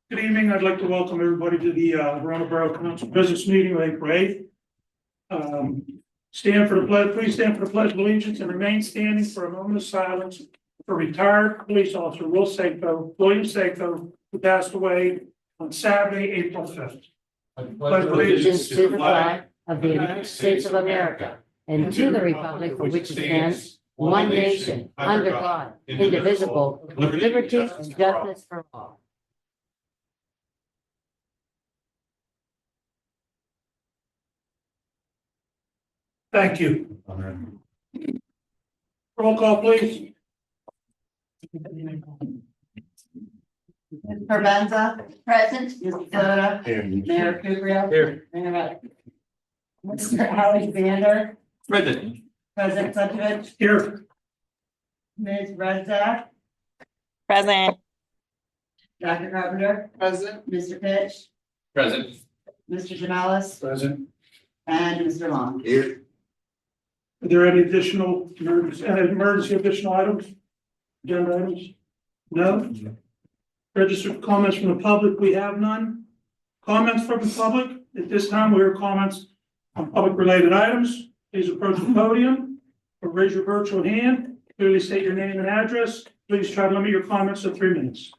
Good evening. I'd like to welcome everybody to the Verona Borough Council Business Meeting of April 8th. Stand for the pledge. Please stand for the Pledge of Allegiance and remain standing for a moment of silence for retired police officer William Sacco, who passed away on Saturday, April 5th. Pledge allegiance to the flag of the United States of America and to the republic for which it stands, one nation, under God, indivisible, with liberty and justice for all. Thank you. Roll call, please. Ms. Provenza. Present. Ms. Soto. Mayor Kubrio. Here. Mr. Alexander. Present. President Suchovich. Here. Ms. Redzak. Present. Dr. Carpenter. Present. Mr. Pitch. Present. Mr. Jamelis. Present. And Mr. Long. Here. Are there any additional emergency additional items? Agenda items? No? Registered comments from the public, we have none. Comments from the public? At this time, we hear comments on public related items. Please approach the podium or raise your virtual hand. Clearly state your name and address. Please try to limit your comments to 3 minutes.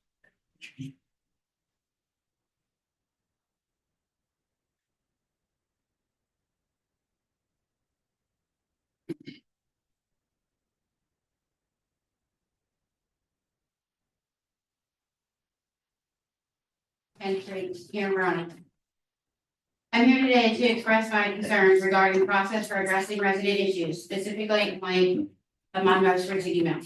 Here in Verona. I'm here today to express my concerns regarding the process for addressing resident issues, specifically complaint of my most recent email.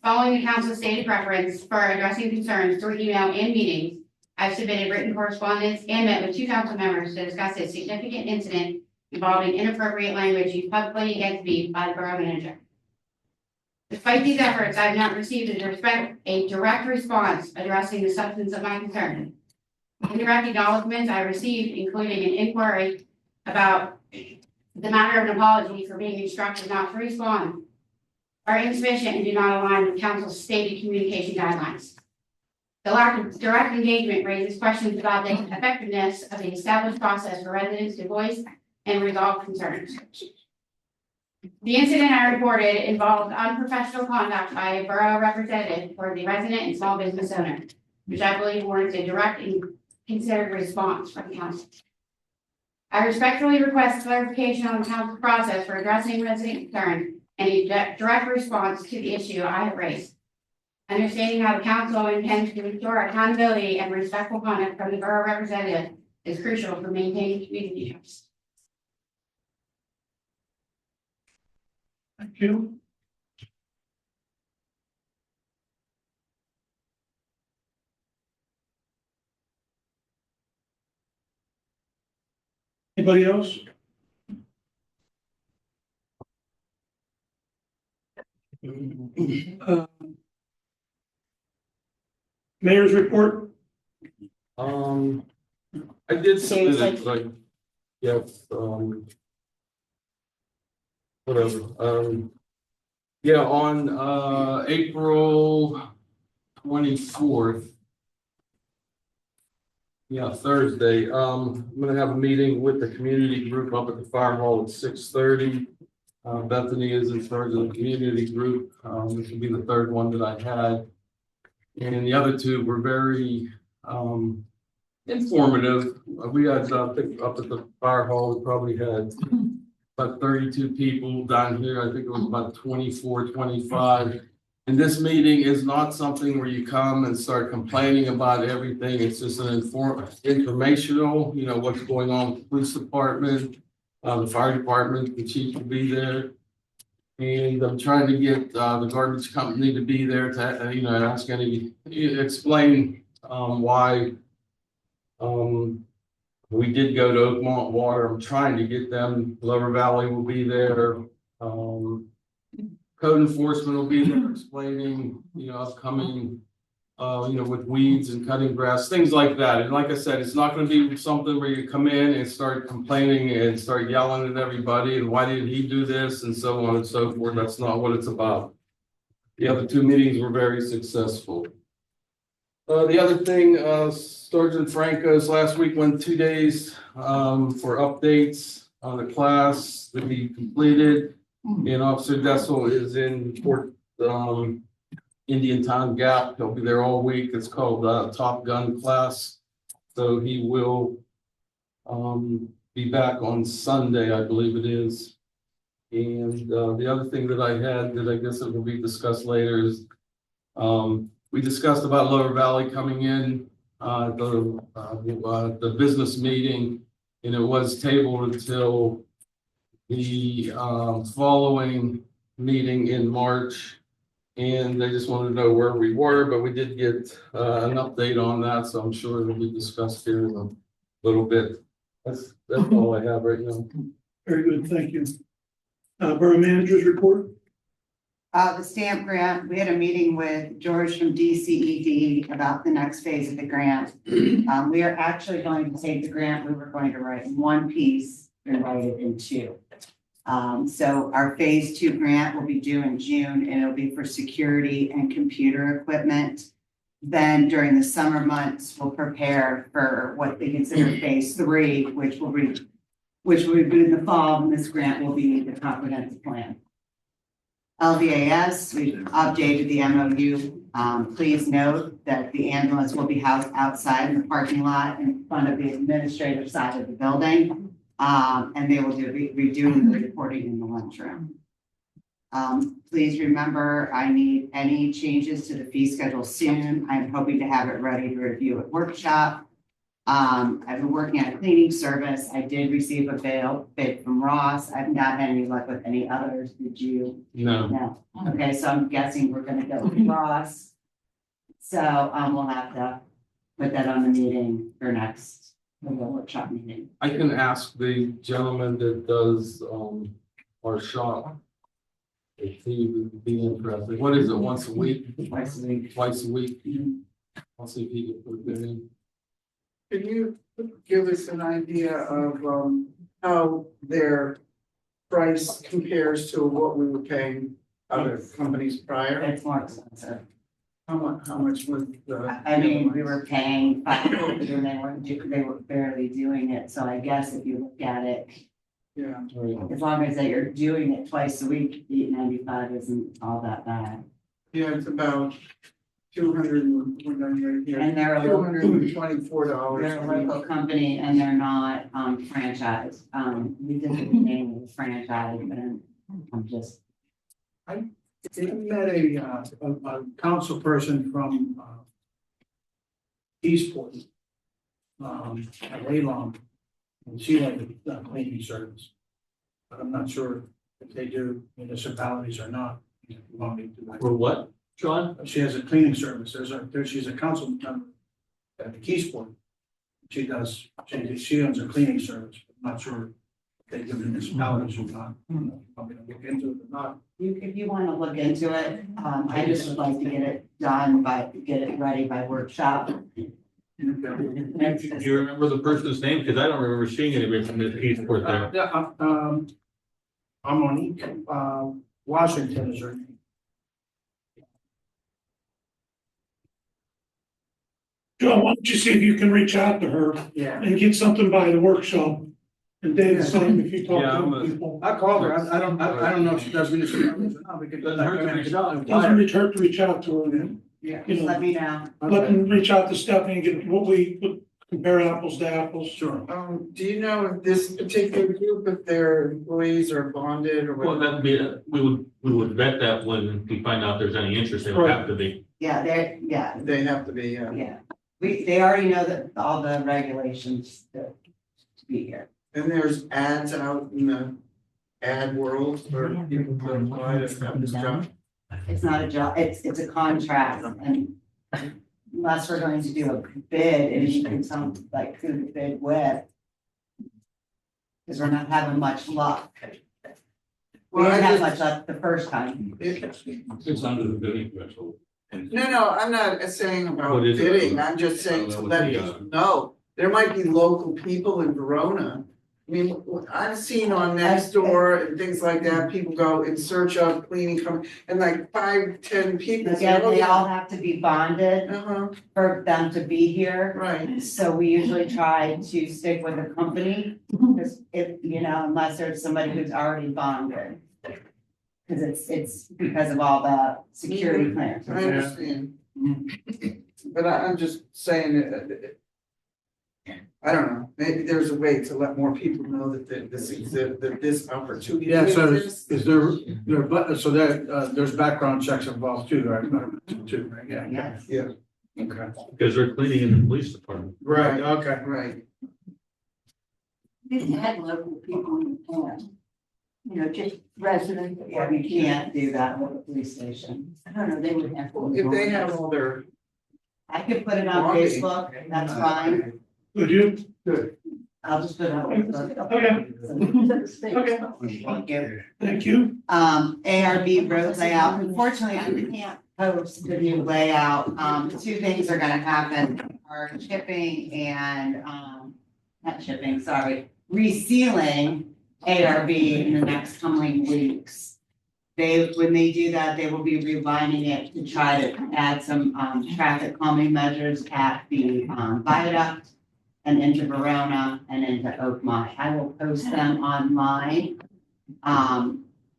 Following the council's stated preference for addressing concerns through email and meetings, I've submitted written correspondence and met with 2 council members to discuss a significant incident involving inappropriate language used publicly against me by the borough manager. Despite these efforts, I have not received a direct response addressing the substance of my concern. Indirect acknowledgments I received, including an inquiry about the matter of an apology for being instructed not to respond, are insufficient and do not align with council's stated communication guidelines. The lack of direct engagement raises questions about the effectiveness of the established process for residents to voice and resolve concerns. The incident I reported involved unprofessional conduct by a borough representative for the resident and small business owner, which I believe warrants a direct and considered response from the council. I respectfully request clarification on the council process for addressing resident concerns and a direct response to the issue I have raised. Understanding how the council intends to ensure accountability and respectful conduct from the borough representative is crucial for maintaining community trust. Thank you. Anybody else? Mayor's report. I did some like, yeah, whatever. Yeah, on April 24th. Yeah, Thursday. I'm gonna have a meeting with the community group up at the fire hall at 6:30. Bethany is in charge of the community group. This will be the 3rd one that I had. And the other 2 were very informative. We had up at the fire hall, we probably had about 32 people. Down here, I think it was about 24, 25. And this meeting is not something where you come and start complaining about everything. It's just an informational, you know, what's going on with the police department, the fire department, the chief will be there. And I'm trying to get the garbage company to be there to, you know, ask explain why we did go to Oakmont Water. I'm trying to get them. Lower Valley will be there. Code enforcement will be there explaining, you know, upcoming, you know, with weeds and cutting grass, things like that. And like I said, it's not going to be something where you come in and start complaining and start yelling at everybody and why did he do this and so on and so forth. That's not what it's about. The other 2 meetings were very successful. The other thing, Sergeant Franco's last week went 2 days, for updates on the class that he completed. And Officer Dessel is in Fort, Indian Town Gap. He'll be there all week. It's called, Top Gun class. So he will, be back on Sunday, I believe it is. And, the other thing that I had that I guess it will be discussed later is, we discussed about Lower Valley coming in, the business meeting, and it was tabled until the, following meeting in March. And they just wanted to know where we were, but we did get, an update on that, so I'm sure it'll be discussed here in a little bit. That's all I have right now. Very good, thank you. Borough Manager's report. The stamp grant, we had a meeting with George from DCED about the next phase of the grant. We are actually going to take the grant, we were going to write in one piece and write it in two. So our phase 2 grant will be due in June, and it'll be for security and computer equipment. Then during the summer months, we'll prepare for what they consider phase 3, which will be in the fall, and this grant will be the comprehensive plan. LVAS, we've updated the MOU. Please note that the ambulance will be housed outside in the parking lot in front of the administrative side of the building. And they will be doing the reporting in the lunchroom. Please remember, I need any changes to the fee schedule soon. I'm hoping to have it ready to review at workshop. I've been working on a cleaning service. I did receive a bid from Ross. I've not had any luck with any others. Did you? No. No. Okay, so I'm guessing we're gonna go with Ross. So, we'll have to put that on the meeting for next, the workshop meeting. I can ask the gentleman that does, our shop. If he would be interested. What is it, once a week? Twice a week. Twice a week? I'll see if he can put it in. Can you give us an idea of how their price compares to what we were paying other companies prior? It's more expensive. How much was the? I mean, we were paying $500 and they were barely doing it. So I guess if you look at it, Yeah, as long as that you're doing it twice a week, $8.95 isn't all that bad. yeah, it's about 200 And they're a $224. They're a local company and they're not franchised. We did the name of the franchise, and I'm just. I met a council person from Eastport, Leylon, and she had a cleaning service. But I'm not sure if they do municipalities or not. If you want me to do that. For what, John? She has a cleaning service. She's a council member at the Keysport. She owns a cleaning service. I'm not sure if they do municipalities or not. I'm gonna look into it or not. If you want to look into it, I just would like to get it done get it ready by workshop. Do you remember the person's name? Because I don't remember seeing anybody from the Eastport there. Yeah, I'm on Washington is her name. John, why don't you see if you can reach out to her Yeah, and get something by the workshop? And Dave, same if you talk Yeah, I'm to a- people. I called her. I don't know if she does municipalities or not. We could. Doesn't hurt to reach out and Doesn't inquire. hurt to reach out to her and, Yeah. you Just let know, me know. let them reach out to Stephanie and get compare apples to apples. Sure. Do you know if this particular group, if their employees are bonded or? Well, that'd be, we would vet that when we find out there's any interest, they would have to be. Yeah, They have to be, yeah. They already know that all the regulations to be here. and there's ads out in the ad world for people to apply to have this job. It's not a job, it's a contract, and unless we're going to do a bid, and you can tell like who to bid with. Because we're not having much luck. We didn't have much luck the first time. It's under the bidding threshold. No, I'm not saying about What is it? bidding, I'm just saying to let people know, there might be local people in Verona I mean, I've seen on Nextdoor and things like that, people go in search of cleaning company, and like 5, 10 people. say, Again, "Oh, they yeah." all have to be bonded Uh-huh, for them to be here. right. So we usually try to stick with a company, because if, unless there's somebody who's already bonded. Cause it's because of all the security clearance. I understand. But I'm just saying that, I don't know, maybe there's a way to let more people know that this opportunity Yeah, so exists. is there, but, so that, there's background checks involved too, right? Too, right? Yeah. Yes. Yeah, Okay. Because they're cleaning in the police department. Right, okay. right. Didn't have local people in town. Just residents. Yeah, we can't do that with the police station. I don't know, they would have. If they have all their. I could put it on Bonding. Facebook, that's fine. Would you? Good. I'll just put it on Facebook. Okay. Okay. Thank you. Thank you. ARB road layout, unfortunately, we can't post the new layout, two things are gonna happen, are chipping and, not chipping, sorry, resealing ARB in the next coming weeks. When they do that, they will be relining it to try to add some, traffic calming measures at the, viaduct and into Verona and into Oakmont. I will post them online,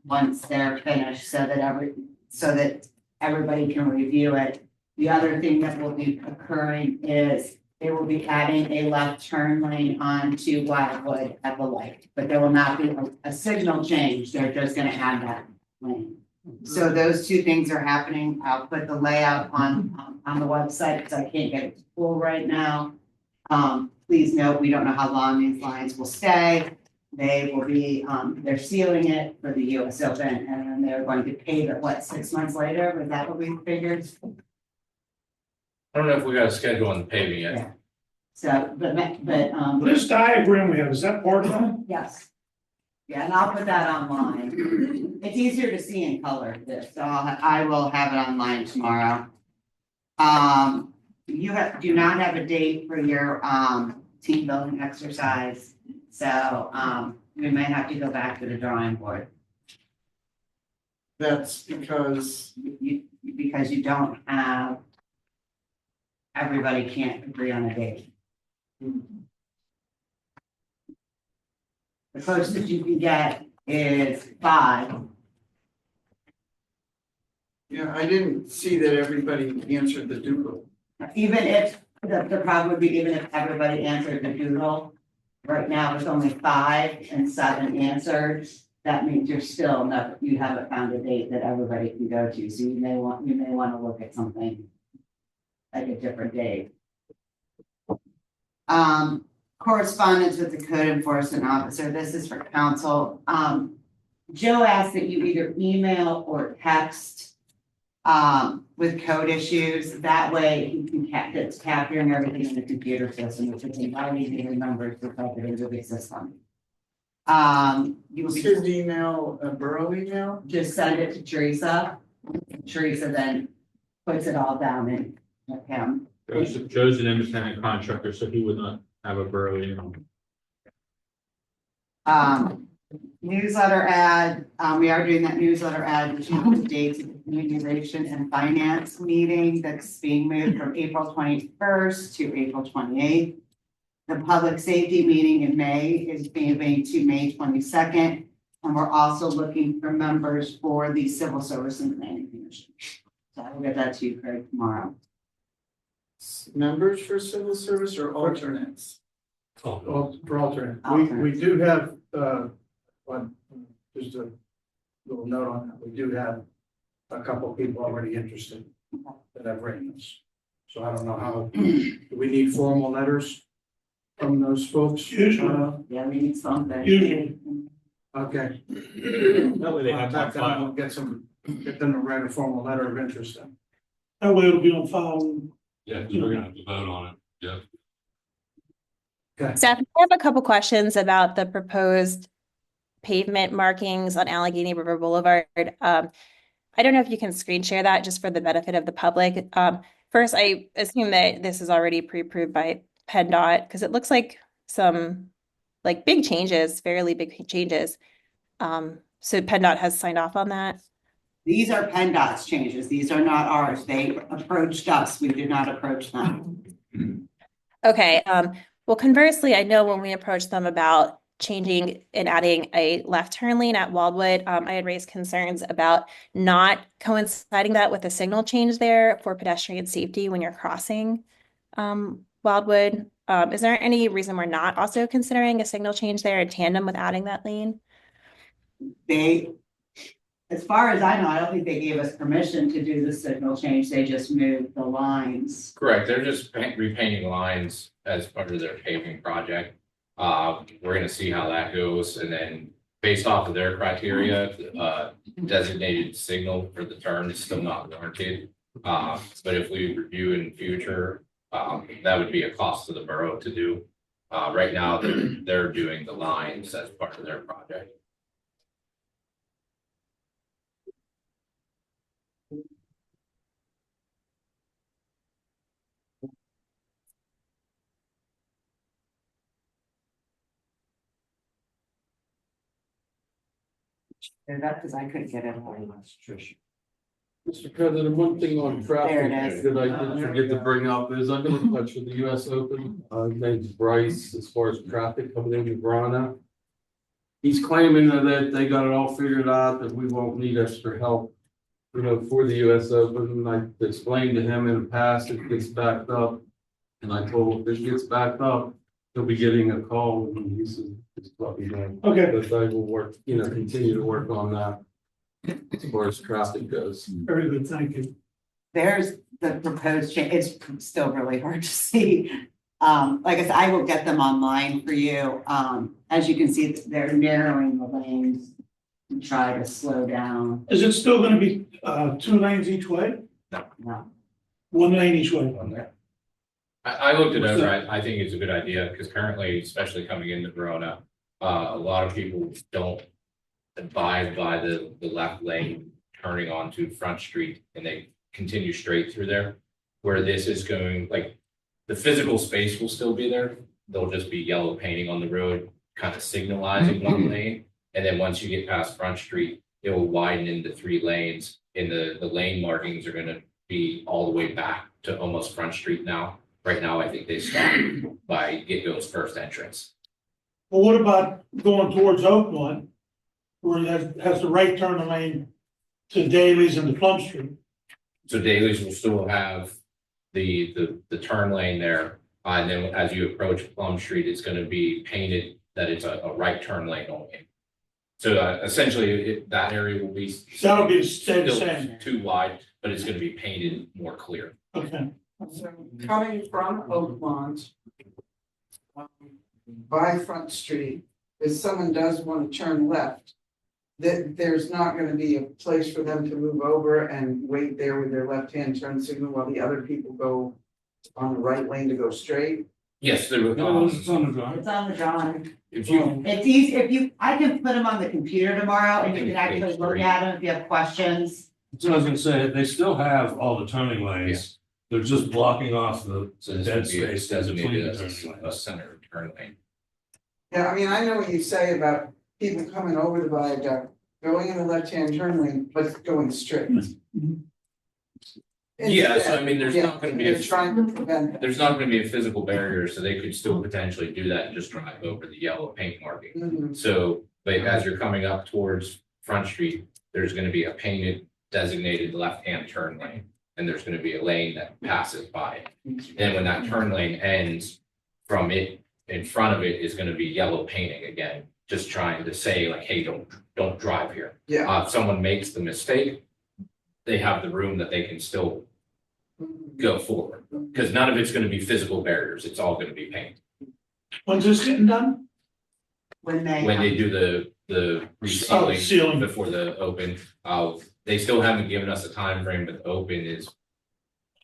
once they're finished, so that everybody can review it. The other thing that will be occurring is they will be adding a left turn lane onto Wildwood at the light, but there will not be a signal change. They're just gonna add that lane. So those two things are happening. I'll put the layout on the website because I can't get it to full right now. Please note, we don't know how long these lines will stay. They will be, they're sealing it for the US Open and then they're going to pave it, 6 months later? Was that what we figured? I don't know if we got a schedule on the paving yet. Yeah. So, but, This diagram we have, is that part of that? yes. Yeah, and I'll put that online. It's easier to see in color, this, so I will have it online tomorrow. You do not have a date for your, team building exercise, so, we may have to go back to the drawing board. That's because, Because you don't have, everybody can't agree on a date. The closest you can get is 5. yeah, I didn't see that everybody answered the doodle. Even if, the problem would be even if everybody answered the doodle, right now it's only 5 and 7 answered. That means you haven't found a date that everybody can go to, so you may want to look at something like a different date. Correspondence with the code enforcement officer, this is for council. Joe asked that you either email or text with code issues. That way he can it's capturing everything in the computer system, which is not easy to remember to type it into the system. You will Was be, his email a borough email? just send it to Teresa. Teresa then puts it all down in him. Joe's an independent contractor, so he would not have a borough email. Newsletter ad, we are doing that newsletter ad, which is the dates of the communization and finance meeting that's being moved from April 21st to April 28th. The public safety meeting in May is being made to May 22nd. And we're also looking for members for the Civil Service and Planning Commission. So I'll get that to you, Craig, tomorrow. Members for civil service or alternates? For alternate, Alternate. we do have, just a little note on that, we do have a couple people already interested that have written us. So I don't know how, do we need formal letters from those folks? Usually. Yeah, we need something. Usually. Okay. That way they have Contact on them, file. we'll get them to write a formal letter of interest then. That way it'll be on file. Yeah, because we're gonna have to vote on it, yeah. Steph, I have a couple questions about the proposed pavement markings on Allegheny River Boulevard. I don't know if you can screen share that just for the benefit of the public. First, I assume that this is already pre-approved by PennDOT because it looks like some like big changes, fairly big changes. So PennDOT has signed off on that. These are PennDOT's changes. These are not ours. They approached us. We did not approach them. Okay, well, conversely, I know when we approached them about changing and adding a left turn lane at Wildwood, I had raised concerns about not coinciding that with a signal change there for pedestrian safety when you're crossing Wildwood. Is there any reason we're not also considering a signal change there in tandem with adding that lane? They, as far as I know, I don't think they gave us permission to do the signal change. They just moved the lines. Correct, they're just repainting lines as part of their paving project. We're gonna see how that goes, and then based off of their criteria, designated signal for the turn is still not warranted. But if we review in future, that would be a cost to the borough to do. Right now, they're doing the lines as part of their project. That because I couldn't get it. Mr. President, one thing on traffic There it is. that I did forget to bring up is I've been in touch with the US Open, his name's Bryce, as far as traffic coming into Verona. He's claiming that they got it all figured out, that we won't need extra help, you know, for the US Open. And I explained to him in the past, it gets backed up. And I told him if it gets backed up, he'll be getting a call, and he said, it's probably not. Okay, But I will work, you know, continue to work on that as far as traffic goes. very good, thank you. There's the proposed change. It's still really hard to see. Like I said, I will get them online for you. As you can see, they're narrowing the lanes to try to slow down. Is it still gonna be, 2 lanes each way? No. 1 lane each way? On there. I looked it over, I think it's a good idea, because currently, especially coming into Verona, a lot of people don't abide by the left lane turning onto Front Street, and they continue straight through there. Where this is going, like, the physical space will still be there, there'll just be yellow painting on the road, kind of signalizing one lane. And then once you get past Front Street, it will widen into 3 lanes, and the lane markings are gonna be all the way back to almost Front Street now. Right now, I think they stop by Get-Go's first entrance. Well, what about going towards Oakmont, where it has the right turn lane to Daly's and to Plum Street? So Daly's will still have the turn lane there. And then as you approach Plum Street, it's gonna be painted that it's a right turn lane only. So essentially, that area will be. That'll be stay the still same. too wide, but it's gonna be painted more clear. Okay, So coming from Oakmont by Front Street, if someone does want to turn left, that there's not gonna be a place for them to move over and wait there with their left-hand turn signal while the other people go on the right lane to go straight. Yes, there will. It's on the drawing. If you, It's easy, if you, I can put them on the computer tomorrow and you can actually look at them if you have questions. So I was gonna say, they still have all the turning lanes, they're just blocking off the so this dead would be space between designated the as turning a lanes. center turn lane. Yeah, I mean, I know what you say about people coming over the viaduct, going in the left-hand turn lane, but going straight. Yeah, so I mean, there's not gonna be a. They're trying to prevent that. There's not gonna be a physical barrier, so they could still potentially do that and just drive over the yellow paint marking. Mhm. So, but as you're coming up towards Front Street, there's gonna be a painted designated left-hand turn lane. And there's gonna be a lane that passes by it. And when that turn lane ends, from it, in front of it is gonna be yellow painting again. Just trying to say like, hey, don't drive here. Yeah. If someone makes the mistake, they have the room that they can still go forward. Because none of it's gonna be physical barriers, it's all gonna be paint. when's this getting done? When When they do the resealing sealing. before the open, they still haven't given us a time frame, but the open is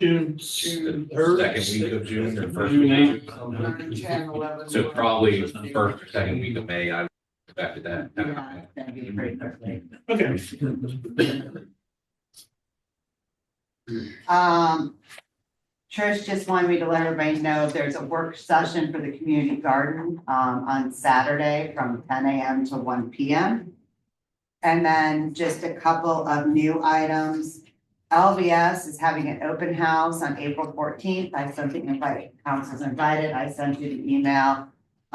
June. the third? second week of June or first June week. 8th. 10, 11. So probably first or second week of May, I expected that. Yeah, it's gonna be pretty quickly. Okay, Trish just wanted me to let everybody know there's a work session for the community garden, on Saturday from 10 a.m. to 1 p.m. And then just a couple of new items. LVS is having an open house on April 14th. I sent the invite, council's invited. I sent you the email.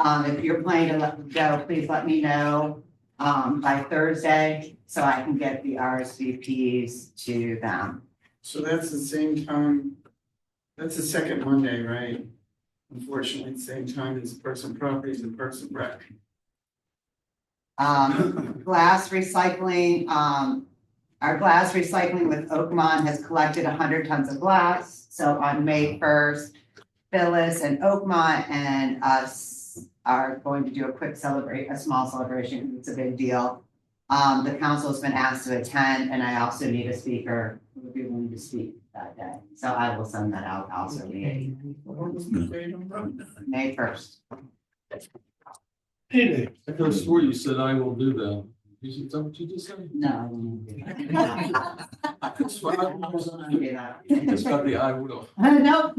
If you're planning to go, please let me know, by Thursday, so I can get the RSVPs to them. So that's the same time, that's the second Monday, right? Unfortunately, the same time as Parks and Properties and Parks and Rec. Glass recycling, our glass recycling with Oakmont has collected 100 tons of glass. So on May 1st, Phyllis and Oakmont and us are going to do a small celebration. It's a big deal. The council has been asked to attend, and I also need a speaker who would be willing to speak that day. So I will send that out also May 1st. Hey, Dave. I could have swore you said I will do that. Is that what you just said? No, I won't do that. I could swear I was I won't do that. just got the I will. Nope.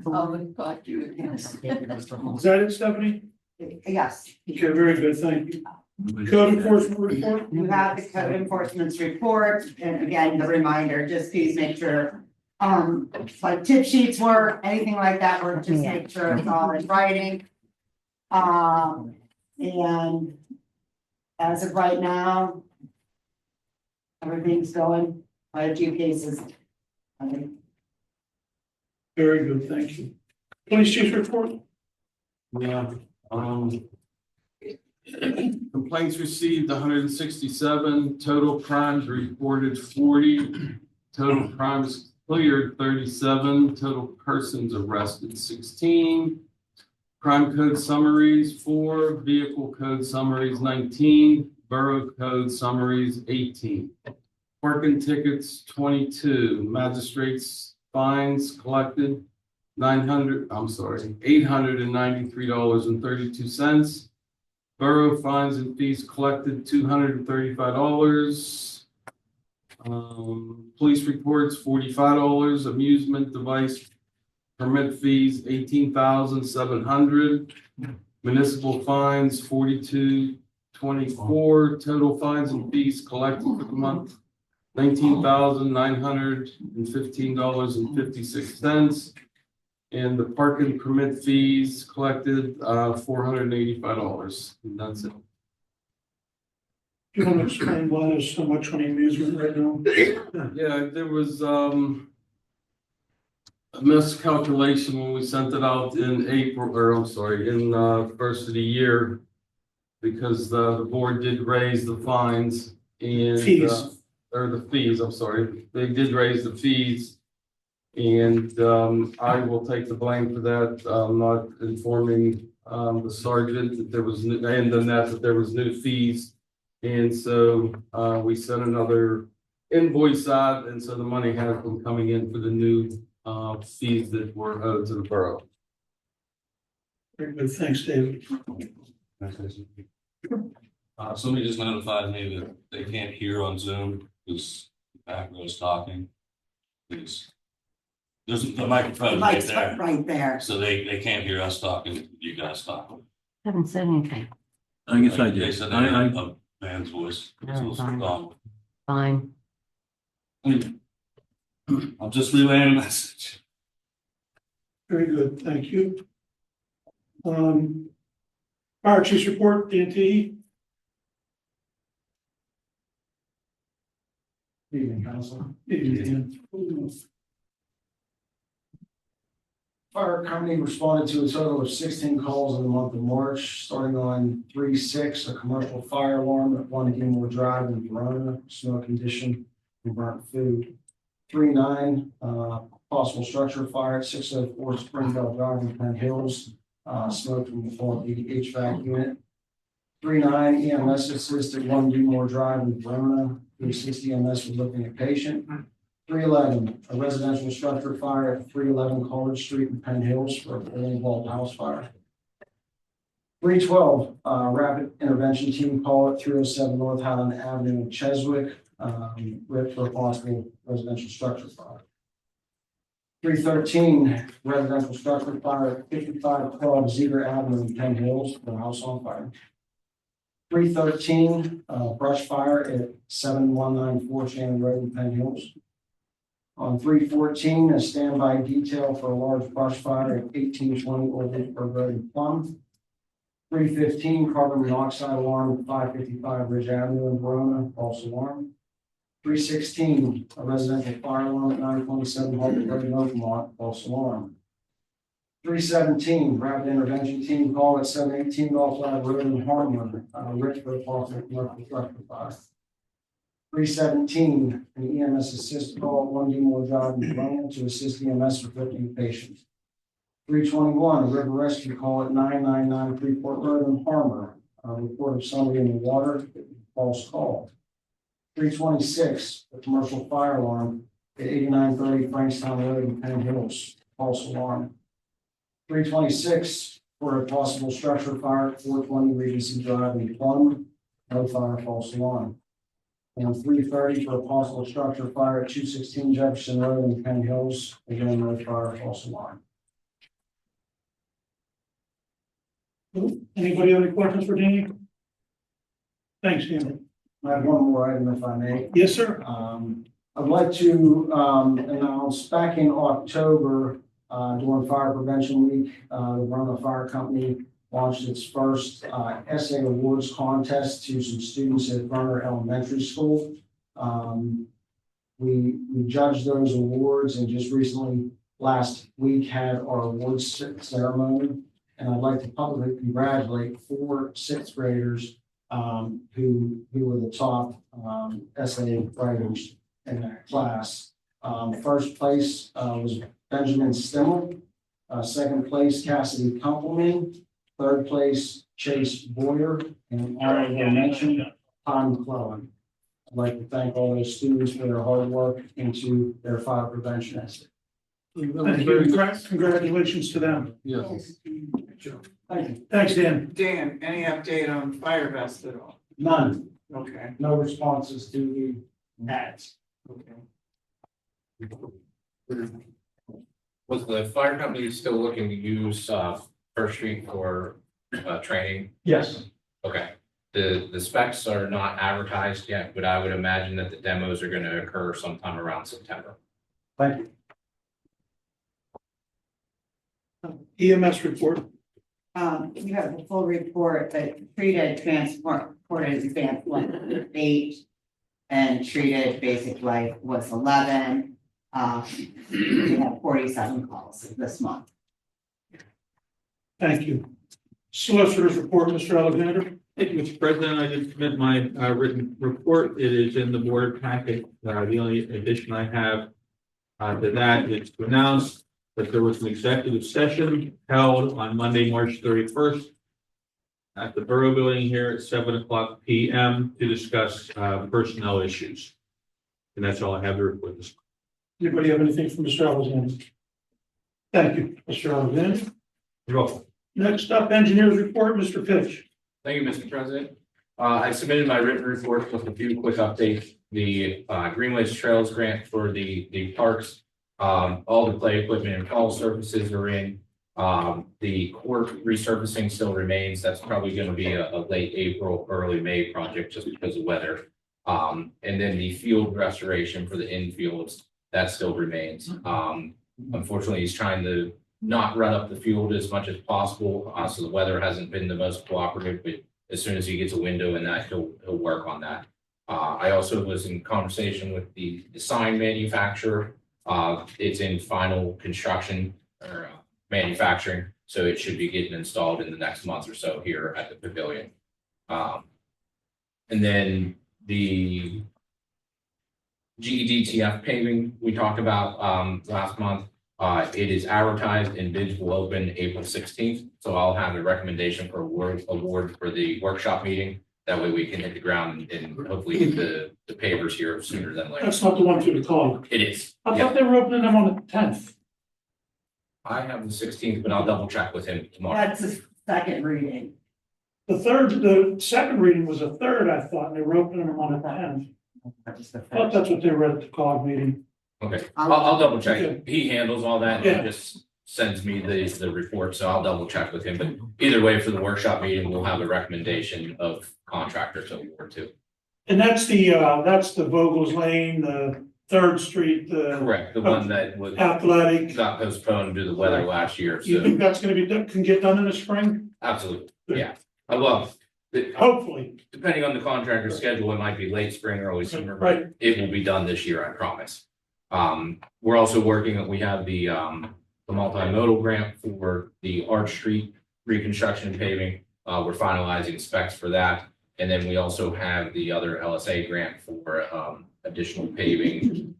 Oh, God, you. Is that it, Stephanie? Yes, Okay, very good, thank you. Code enforcement report? you have the code enforcement's report, and again, the reminder, just please make sure, like tip sheets work, anything like that work, just make sure it's all in writing. And as of right now, everything's going, I have 2 cases. I think Very good, thank you. Police chief report? Yeah, complaints received 167, total crimes reported 40, total crimes cleared 37, total persons arrested 16. Crime code summaries 4, vehicle code summaries 19, borough code summaries 18. Parking tickets 22, magistrates fines collected $893.32. Borough fines and fees collected $235. Police reports $45, amusement device permit fees $18,700. Municipal fines $42.24. Total fines and fees collected for the month $19,915.56. And the parking permit fees collected $485. And that's it. Do you want to explain why there's so much on amusement right now? Yeah, there was a miscalculation when we sent it out in April, or I'm sorry, in first of the year, because the board did raise the fines and Fees. Or the fees, I'm sorry, they did raise the fees. And I will take the blame for that, not informing the sergeant that there was, and then that there was new fees. And so we sent another invoice out, and so the money has been coming in for the new fees that were owed to the borough. Very good, thanks, David. Somebody just notified me that they can't hear on Zoom because the back row is talking. There's the microphone right Mike's there, right there. so they can't hear us talking, you guys talking. Haven't said anything. I guess I They did. said I, a man's voice. No, So, fine. Fine. I'll just relay a message. Very good, thank you. Fire chief's report, DNT. Evening, council. Evening. Fire company responded to a total of 16 calls in the month of March, starting on 3/6, a commercial fire alarm at 1 Gilmore Drive in Verona, snow condition, and burnt food. 3/9, possible structure fire at 604 Springdale Drive in Penn Hills, smoke from the faulty HVAC unit. 3/9, EMS assisted 1 Gilmore Drive in Verona, 360 EMS was looking at patient. 3/11, a residential structure fire at 311 College Street in Penn Hills for a fully involved house fire. 3/12, rapid intervention team call at 307 North Highland Avenue in Cheswick, with for a possible residential structure fire. 313 residential structure fire at 5512 Cedar Avenue, Penn Hills, the house on fire. 313 brush fire at 7194 Shannon Road, Penn Hills. On 314, a standby detail for a large brush fire at 1820 Old Lynchburg Road in Plum. 315 carbon monoxide alarm at 555 Ridge Avenue in Verona, false alarm. 316, a residential fire alarm at 927 Harvard Road in Oakmont, false alarm. 317, rapid intervention team call at 718 Gulf Lab Road in Harmon, Richford, false commercial structure fire. 317, an EMS assist call at 1D Moore Drive in Verona to assist EMS with 15 patients. 321, a river rescue call at 999 Freeport Road in Harmon, report of somebody in the water, false call. 326, a commercial fire alarm at 8930 Frankstown Road in Penn Hills, false alarm. 326, for a possible structure fire at 420 Regency Drive in Plum, no fire, false alarm. And 330 for a possible structure fire at 216 Jefferson Road in Penn Hills, again, no fire, false alarm. Anybody have any questions for Danny? Thanks, Danny. I have one more item if I may. Yes, sir. I'd like to announce back in October during Fire Prevention Week, the Verona Fire Company launched its first essay awards contest to some students at Verona Elementary School. We judged those awards and just recently last week had our awards ceremony. And I'd like to publicly congratulate 4 sixth graders who were the top essay writers in that class. First place was Benjamin Stimmel. Second place, Cassidy Kumpelman. Third place, Chase Boyer. And honorable mention, Tom McClellan. I'd like to thank all those students for their hard work into their fire prevention essay. Thank you. Congratulations to them. Yes. Thank you. Thanks, Dan. Dan, any update on fire vest at all? None. Okay, No responses to the ads. okay. Was the fire company still looking to use First Street for training? Yes. Okay. The specs are not advertised yet, but I would imagine that the demos are going to occur sometime around September. Thank you. EMS report. You have the full report, but treated, transported, advanced life 8, and treated basic life was 11. We have 47 calls this month. Thank you. Solicitor's report, Mr. Alexander. Thank you, Mr. President. I did submit my written report. It is in the board packet. The only addition I have to that is to announce that there was an executive session held on Monday, March 31st at the Borough Building here at 7:00 p.m. to discuss personnel issues. And that's all I have to report this. Anybody have anything for Mr. Alexander? Thank you, Mr. Alexander. You're welcome. Next up, engineers report, Mr. Fitch. Thank you, Mr. President. I submitted my written report with a few quick updates. The Greenways Trails grant for the parks, all the play equipment and call surfaces are in. The court resurfacing still remains. That's probably going to be a late April, early May project just because of weather. And then the field restoration for the infields, that still remains. Unfortunately, he's trying to not run up the field as much as possible. So the weather hasn't been the most cooperative, but as soon as he gets a window in that, he'll work on that. I also was in conversation with the sign manufacturer. It's in final construction or manufacturing, so it should be getting installed in the next month or so here at the pavilion. And then the GEDTF paving we talked about last month. It is advertised and bids will open April 16th. So I'll have a recommendation for award for the workshop meeting. That way we can hit the ground and hopefully get the pavers here sooner than later. That's not the one through the call. It is. I Yeah. thought they were opening them on the 10th. I have the 16th, but I'll double check with him tomorrow. That's the second reading. The second reading was a third, I thought, and they were opening them on the 10th. I thought that's what they read at the COG meeting. Okay, I'll double check. Okay. He handles all that Yeah. and just sends me the report, so I'll double check with him. But either way, for the workshop meeting, we'll have a recommendation of contractor to award to. And that's the Vogel's Lane, the Third Street, the Correct, the one that was athletic. got postponed due to the weather last year, You so think that's gonna be, can get done in the spring? absolutely, yeah. Well, Hopefully, depending on the contractor's schedule, it might be late spring, early summer, right. but it will be done this year, I promise. We're also working, we have the multimodal grant for the Arch Street reconstruction and paving. We're finalizing specs for that. And then we also have the other LSA grant for additional paving,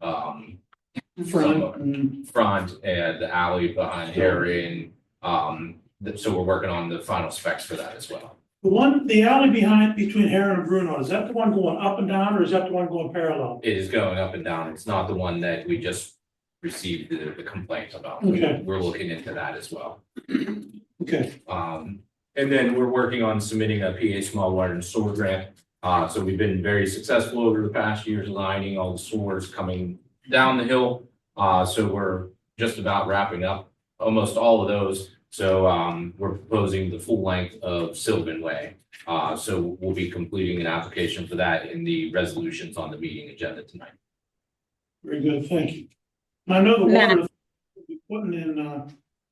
front and the alley behind Heron. So we're working on the final specs for that as well. The alley behind, between Heron and Bruno, is that the one going up and down, or is that the one going parallel? It is going up and down. It's not the one that we just received the complaint about. Okay. We're looking into that as well. Okay, And then we're working on submitting a PA small water and sewer grant. So we've been very successful over the past years, lining all the sewers coming down the hill. So we're just about wrapping up almost all of those. So we're proposing the full length of Sylvan Way. So we'll be completing an application for that in the resolutions on the meeting agenda tonight. very good, thank you. And I know the water, we'll be putting in a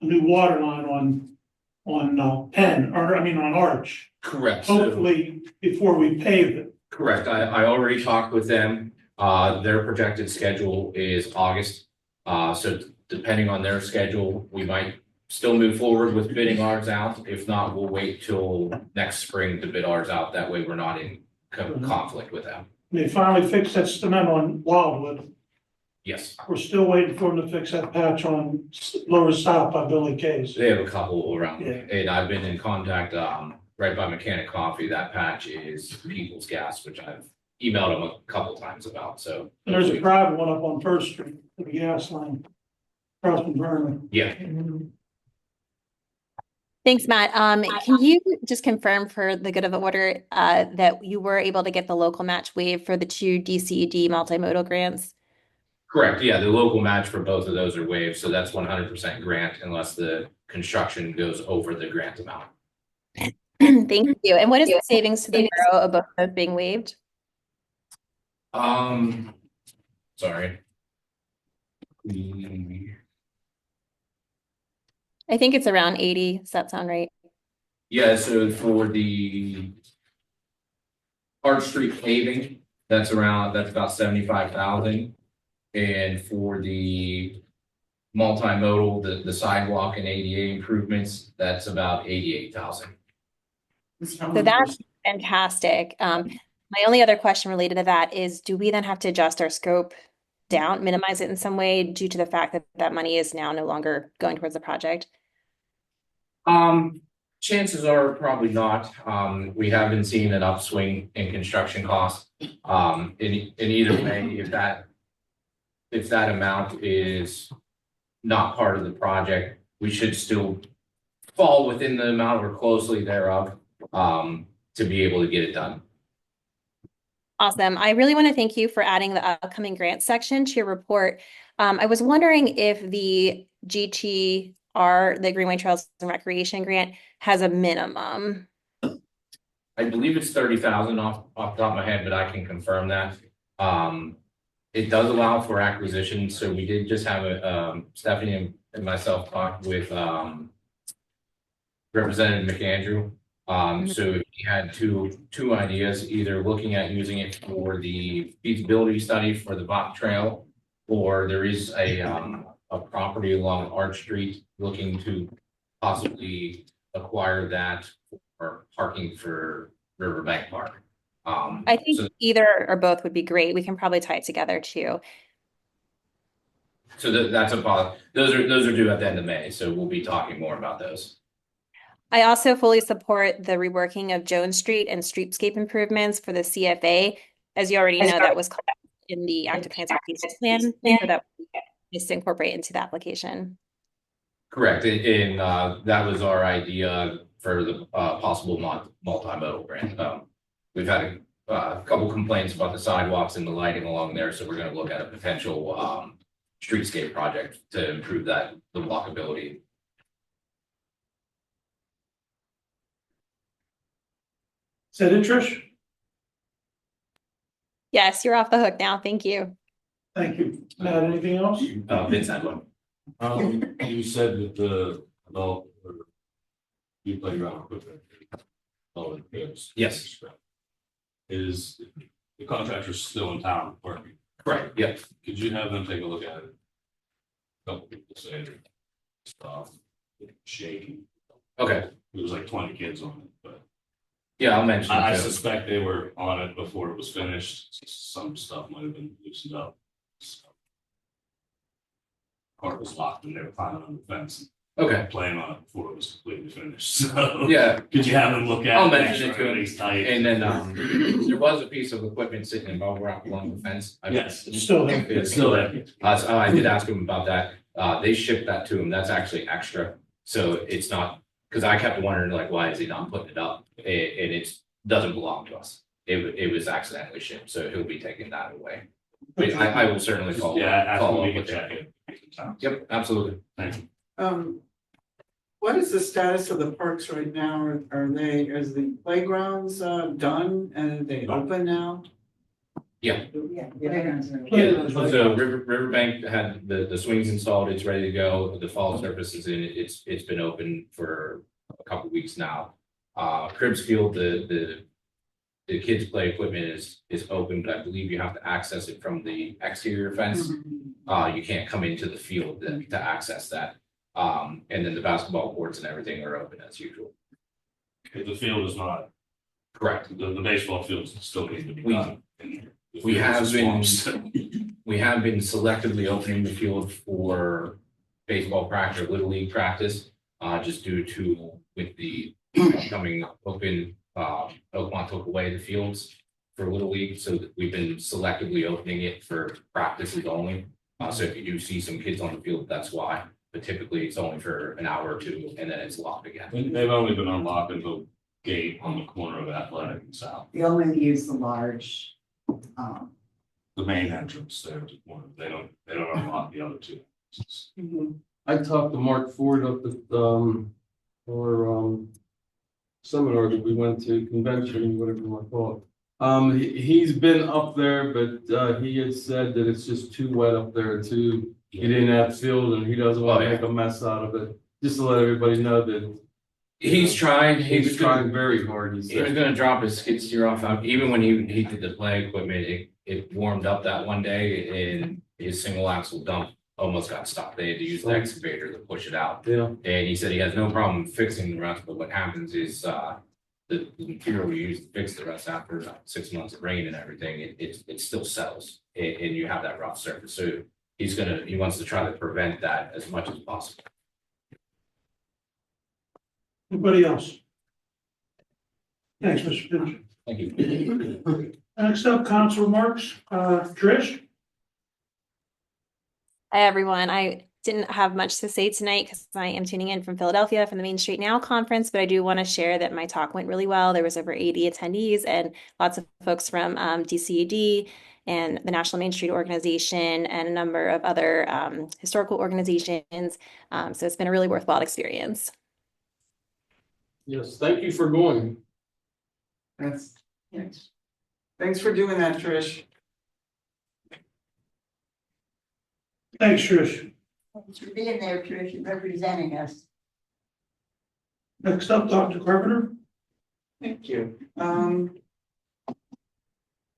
new water line on Penn, or I mean on Arch, Correct. So- hopefully before we pave it. Correct. I already talked with them. Their projected schedule is August. So depending on their schedule, we might still move forward with bidding ours out. If not, we'll wait till next spring to bid ours out. That way we're not in conflict with them. They finally fixed that cement on Wildwood. Yes, We're still waiting for them to fix that patch on Lower South by Billy K's. they have a couple around. Yeah. And I've been in contact, right by Mechanic Coffee. That patch is People's Gas, which I've emailed them a couple times about, so. And there's a private one up on First Street, the gas line, across from Vernon. Yeah, Thanks, Matt. Can you just confirm for the good of the order, that you were able to get the local match waived for the two DCED multimodal grants? correct. Yeah, the local match for both of those are waived, so that's 100% grant unless the construction goes over the grant amount. Thank you. And what is the savings to the borough of both of those being waived? Sorry. I think it's around 80. Does that sound right? Yeah, so for the Arch Street paving, that's about 75,000. And for the multimodal, the sidewalk and ADA improvements, that's about 88,000. So that's fantastic. My only other question related to that is, do we then have to adjust our scope down, minimize it in some way due to the fact that that money is now no longer going towards the project? Chances are probably not. We have been seeing an upswing in construction costs. In either way, if that amount is not part of the project, we should still fall within the amount or closely thereof, to be able to get it done. Awesome. I really want to thank you for adding the upcoming grant section to your report. I was wondering if the GTR, the Greenway Trails and Recreation Grant, has a minimum. I believe it's 30,000 off the top of my head, but I can confirm that. It does allow for acquisition, so we did just have Stephanie and myself talk with Representative McAndrew. So he had two ideas, either looking at using it for the feasibility study for the Bach Trail, or there is a property along Arch Street looking to possibly acquire that for parking for Riverbank Park. I think either or both would be great. We can probably tie it together too. So that's a those are due at the end of May, so we'll be talking more about those. I also fully support the reworking of Jones Street and streetscape improvements for the CFA. As you already know, that was in the active transportation plan, so that is to incorporate into the application. Correct, and that was our idea for the possible multimodal grant. We've had a couple complaints about the sidewalks and the lighting along there, so we're going to look at a potential streetscape project to improve the walkability. Is that it, Trish? Yes, you're off the hook now. Thank you. Thank you. Matt, anything else? Vince had one. You said that the adult or you play around equipment. All the kids. Yes. Is the contractor still in town working? Right, yeah. Could you have them take a look at it? Couple people say that stuff shaky. Okay, There was like 20 kids on it, but yeah, I'll mention I it too. suspect they were on it before it was finished. Some stuff might have been loosened up. So, part was locked and they were climbing on the fence, Okay, playing on it before it was completely finished. So yeah, could you have them look at it? I'll make mention sure it to him. everything's tight? and then, there was a piece of equipment sitting above where along the fence. Yes. It's still there. It's still there. So I did ask him about that. They shipped that to him. That's actually extra. So it's not, because I kept wondering like, why is he not putting it up? And it doesn't belong to us. It was accidentally shipped, so he'll be taking that away. But I will certainly follow. Yeah, after follow we up can with check him. it. Yep, absolutely. Thank you. What is the status of the parks right now? Is the playgrounds done and are they open now? Yeah. Yeah, playgrounds are- Yeah, so Riverbank had the swings installed, it's ready to go, the fall surface is in, it's been open for a couple weeks now. Cribs Field, the kids play equipment is open, but I believe you have to access it from the exterior fence. You can't come into the field to access that. And then the basketball courts and everything are open as usual. If the field is not, Correct. the baseball fields still need to be We- done. The we field have is been- swamped. We have been selectively opening the field for baseball practice, or little league practice, just due to with the coming open, Oakmont took away the fields for little league, so we've been selectively opening it for practices only. So if you do see some kids on the field, that's why, but typically it's only for an hour or two and then it's locked again. And they've only been unlocking the gate on the corner of Athletic and South, We only use the large, the main entrance there to one. They don't unlock the other two. I talked to Mark Ford up at, seminar that we went to, convention, whatever you want to call it. He's been up there, but, he had said that it's just too wet up there to get in that field and he doesn't want to make a mess out of it. Just to let everybody know that He's trying, he's trying very hard, he He was said. gonna drop his skid steer off, even when he did the play equipment, it warmed up that one day and his single axle dump almost got stopped. They had to use the excavator to push it out. Yeah, And he said he has no problem fixing the rest, but what happens is, the material we use to fix the rest after 6 months of rain and everything, it still settles and you have that rough surface. So he wants to try to prevent that as much as possible. Anybody else? Thanks, Mr. Finch. Thank you. Next up, council remarks, Trish? Hi, everyone. I didn't have much to say tonight because I am tuning in from Philadelphia from the Main Street Now conference, but I do want to share that my talk went really well. There was over 80 attendees and lots of folks from DCED and the National Main Street Organization and a number of other historical organizations. So it's been a really worthwhile experience. yes, thank you for going. That's, yes. Thanks for doing that, Trish. Thanks, Trish. Thanks for being there, Trish, and representing us. Next up, Dr. Carpenter? Thank you.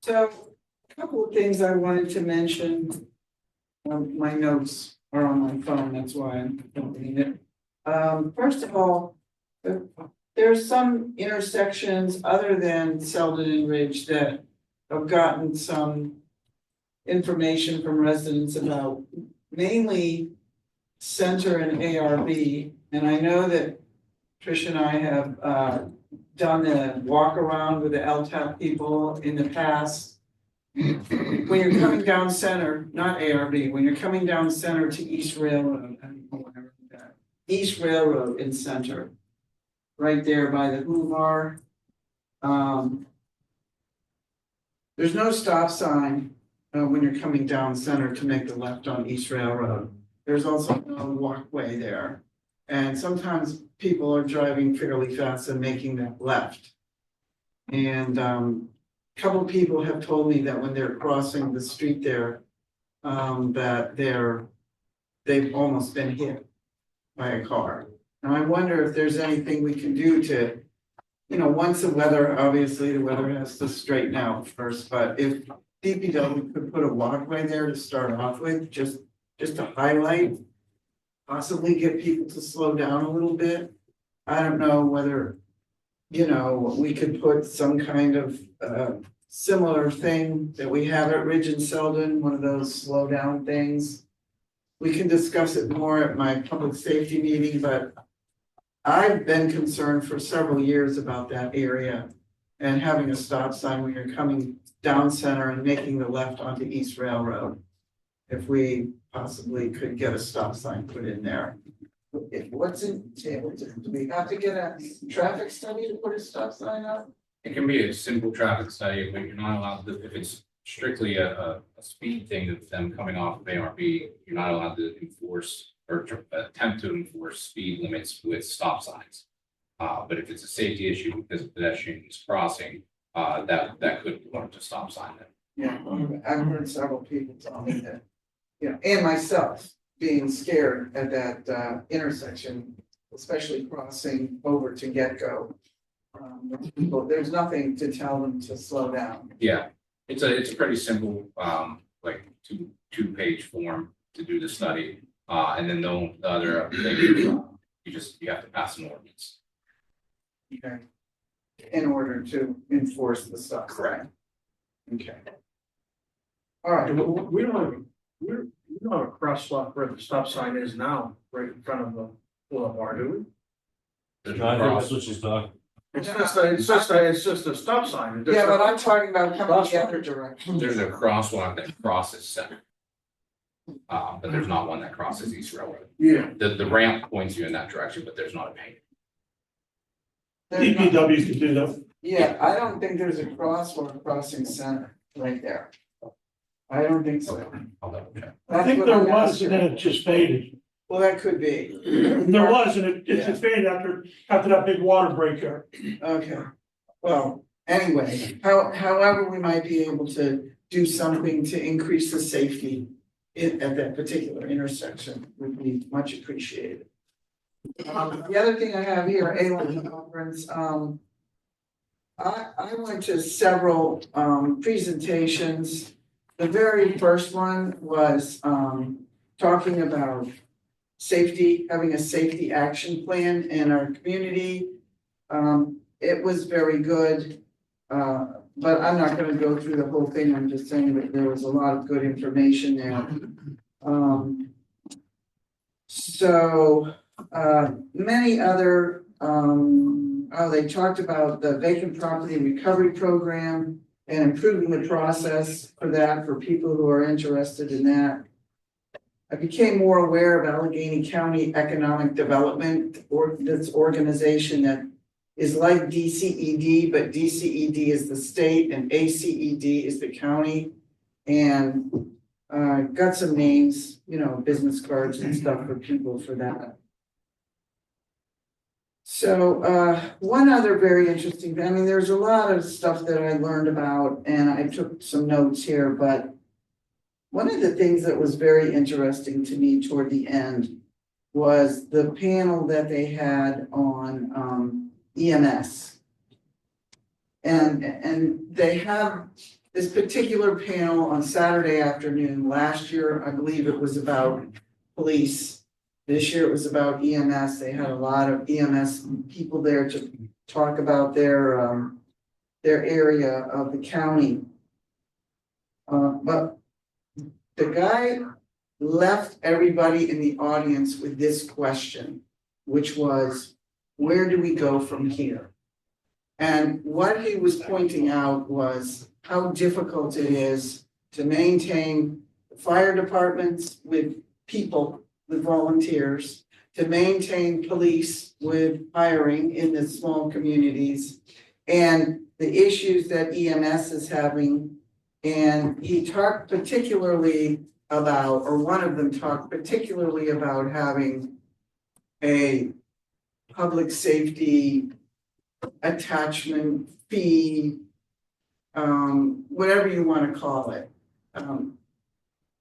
So a couple of things I wanted to mention. My notes are on my phone, that's why I don't read it. First of all, there's some intersections other than Selden and Ridge that have gotten some information from residents about, mainly Center and ARB. And I know that Trish and I have done a walk around with the LTAP people in the past. When you're coming down Center, not ARB, when you're coming down Center to East Railroad, East Railroad in Center, right there by the Hoovar. There's no stop sign when you're coming down center to make the left on East Railroad. There's also a walkway there. And sometimes people are driving fairly fast and making that left. And a couple people have told me that when they're crossing the street there, that they've almost been hit by a car. Now, I wonder if there's anything we can do to, once the weather, obviously, the weather has to straighten out first, but if DPW could put a walkway there to start off with, just to highlight, possibly get people to slow down a little bit. I don't know whether, we could put some kind of similar thing that we have at Ridge and Selden, one of those slow down things. We can discuss it more at my public safety meeting, but I've been concerned for several years about that area and having a stop sign when you're coming down center and making the left onto East Railroad. If we possibly could get a stop sign put in there. What's in, do we have to get a traffic study to put a stop sign up? It can be a simple traffic study, but you're not allowed to, if it's strictly a speed thing of them coming off of ARB, you're not allowed to enforce or attempt to enforce speed limits with stop signs. But if it's a safety issue because of pedestrians crossing, that could warrant a stop sign then. Yeah, I've heard several people tell me that, and myself being scared at that intersection, especially crossing over to Get-Go. There's nothing to tell them to slow down. Yeah, it's a pretty simple, like two-page form to do the study. And then the other thing, you have to pass an ordinance. Okay. In order to enforce the stop. Correct. Okay. All right. We don't have a crosswalk where the stop sign is now, right in front of the boulevard, do There's I a think cross- that's what she's talking. we? It's just a stop sign. Yeah, but I'm talking about coming the other direction. There's a crosswalk that crosses center. But there's not one that crosses East Railroad. Yeah. The ramp points you in that direction, but there's not a pavement. There's not- DPW could do that. Yeah, I don't think there's a crosswalk crossing center right there. I don't think so. I'll double check. I think there was, and then it just faded. Well, that could be. There was, and it just faded after that big water break there. Okay, well, anyway, however, we might be able to do something to increase the safety at that particular intersection would be much appreciated. The other thing I have here, A1 conference, I went to several presentations. The very first one was talking about safety, having a safety action plan in our community. It was very good, but I'm not gonna go through the whole thing. I'm just saying that there was a lot of good information there. So many other, they talked about the vacant property recovery program and improving the process for that for people who are interested in that. I became more aware of Allegheny County Economic Development, or this organization that is like DCED, but DCED is the state and ACED is the county. And got some names, business cards and stuff for people for that. So one other very interesting, there's a lot of stuff that I learned about and I took some notes here, but one of the things that was very interesting to me toward the end was the panel that they had on EMS. And they have this particular panel on Saturday afternoon. Last year, I believe it was about police. This year it was about EMS. They had a lot of EMS people there to talk about their area of the county. But the guy left everybody in the audience with this question, which was, where do we go from here? And what he was pointing out was how difficult it is to maintain fire departments with people, with volunteers, to maintain police with hiring in the small communities, and the issues that EMS is having And he talked particularly about, or one of them talked particularly about having a public safety attachment fee, whatever you want to call it.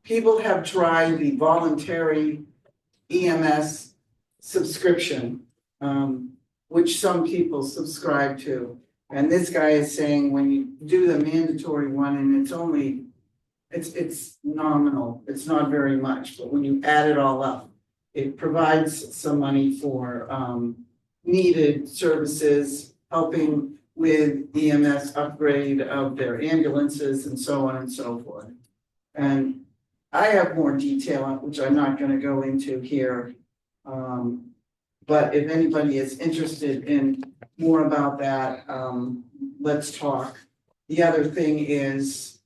People have tried the voluntary EMS subscription, which some people subscribe to. And this guy is saying when you do the mandatory one, and it's nominal, it's not very much, but when you add it all up, it provides some money for needed services, helping with EMS upgrade of their ambulances and so on and so forth. And I have more detail on which I'm not gonna go into here. But if anybody is interested in more about that, let's talk. The other thing is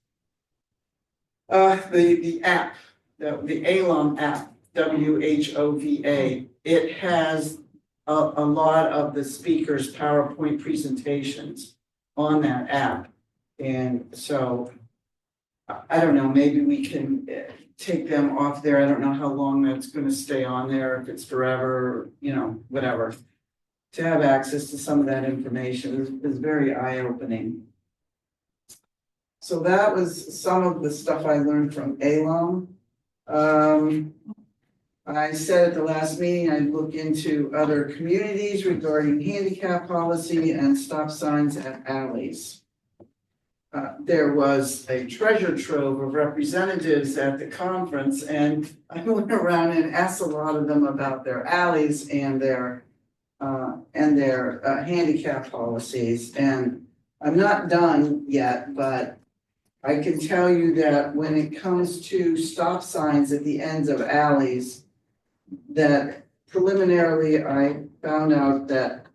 the app, the ALUM app, WHOVA. It has a lot of the speakers' PowerPoint presentations on that app. And so I don't know, maybe we can take them off there. I don't know how long that's gonna stay on there, if it's forever, you know, whatever. To have access to some of that information is very eye-opening. So that was some of the stuff I learned from ALUM. I said at the last meeting, I'd look into other communities regarding handicap policy and stop signs at alleys. There was a treasure trove of representatives at the conference, and I went around and asked a lot of them about their alleys and their handicap policies. And I'm not done yet, but I can tell you that when it comes to stop signs at the ends of alleys, that preliminarily I found out that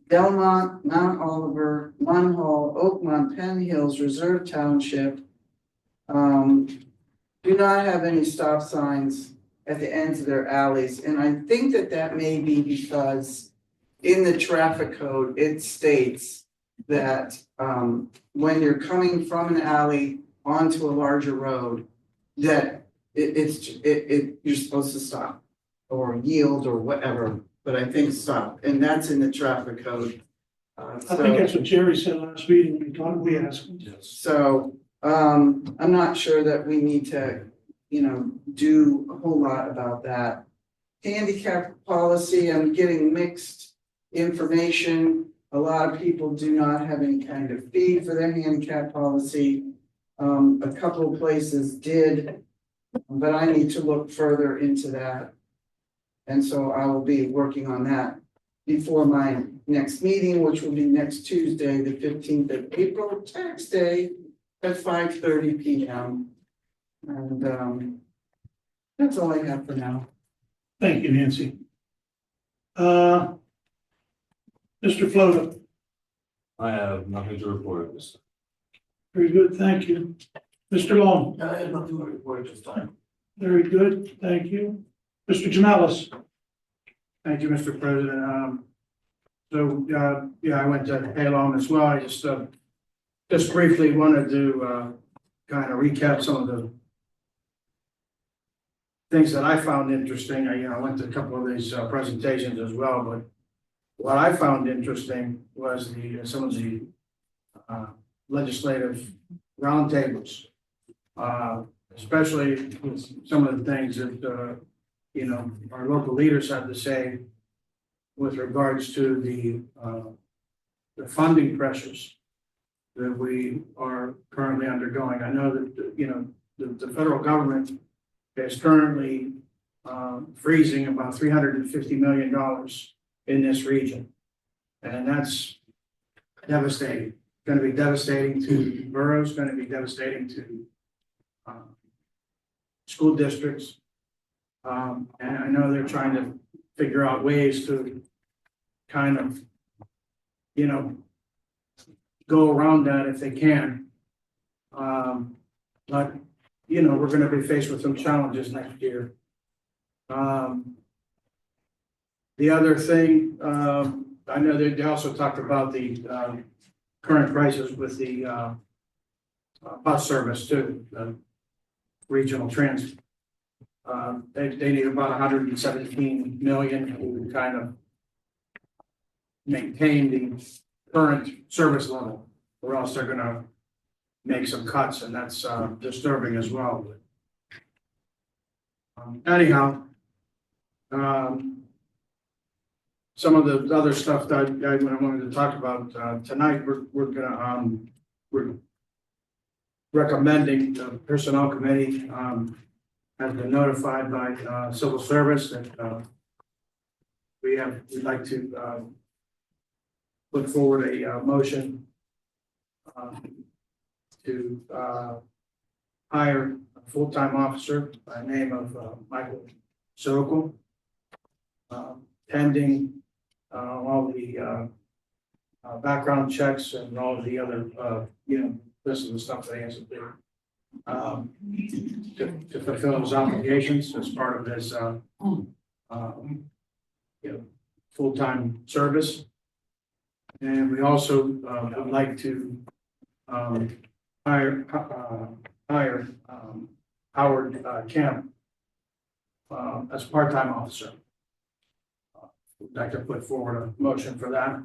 Belmont, Mount Oliver, Munhall, Oakmont, Penn Hills, Reserve Township do not have any stop signs at the ends of their alleys. And I think that that may be because in the traffic code, it states that when you're coming from an alley onto a larger road, that you're supposed to stop or yield or whatever, but I think stop, and that's in the traffic code. I think that's what Jerry said last meeting when we asked him. So, I'm not sure that we need to, you know, do a whole lot about that. Handicap policy, I'm getting mixed information. A lot of people do not have any kind of fee for their handicap policy. A couple of places did, but I need to look further into that. And so I will be working on that before my next meeting, which will be next Tuesday, the 15th of April, tax day at 5:30 p.m. And that's all I have for now. Thank you, Nancy. Mr. Floto. I have nothing to report at this time. Very good, thank you. Mr. Long. I have nothing to report at this time. Very good, thank you. Mr. Jamalis. Thank you, Mr. President. Yeah, I went to ALOM as well. I just briefly wanted to kind of recap some of the things that I found interesting. I went to a couple of these presentations as well, but what I found interesting was some of the legislative roundtables, especially with some of the things that our local leaders have to say with regards to the funding pressures that we are currently undergoing. I know that the federal government is currently freezing about $350 million in this region, and that's devastating. Going to be devastating to boroughs, going to be devastating to school districts. And I know they're trying to figure out ways to kind of, go around that if they can. But, we're going to be faced with some challenges next year. The other thing, I know they also talked about the current crisis with the bus service too, the regional transit. They need about 117 million to kind of maintain the current service level, or else they're gonna make some cuts, and that's disturbing as well. Anyhow, some of the other stuff that I wanted to talk about tonight, we're recommending the personnel committee has been notified by civil service that we'd like to put forward a motion to hire a full-time officer by the name of Michael Sokol, pending all the background checks and all of the other, this is the stuff that he has to do. To fulfill his obligations as part of his, full-time service. And we also, would like to, hire Howard Kemp as a part-time officer. I'd like to put forward a motion for that.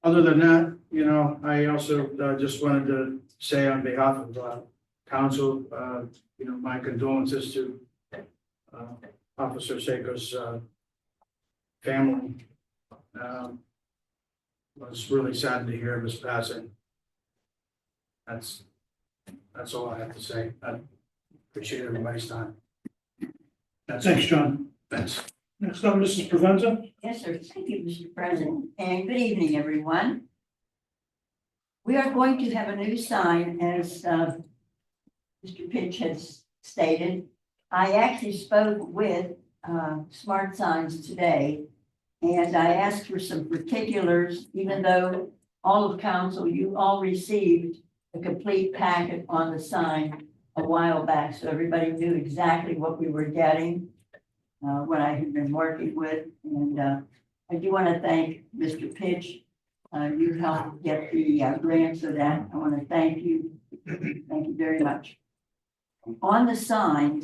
Other than that, I also just wanted to say on behalf of council, my condolences to Officer Seiko's family. Was really sad to hear of his passing. That's all I have to say. I appreciate everybody's time. Thanks, John. Thanks. Next up, Mrs. Provenza. Yes, sir. Thank you, Mr. President, and good evening, everyone. We are going to have a new sign, as Mr. Pitch has stated. I actually spoke with Smart Signs today, and I asked for some particulars, even though all of council, you all received a complete packet on the sign a while back, so everybody knew exactly what we were getting. What I have been working with, and I do want to thank Mr. Pitch. You helped get the grant for that. I want to thank you. Thank you very much. On the sign,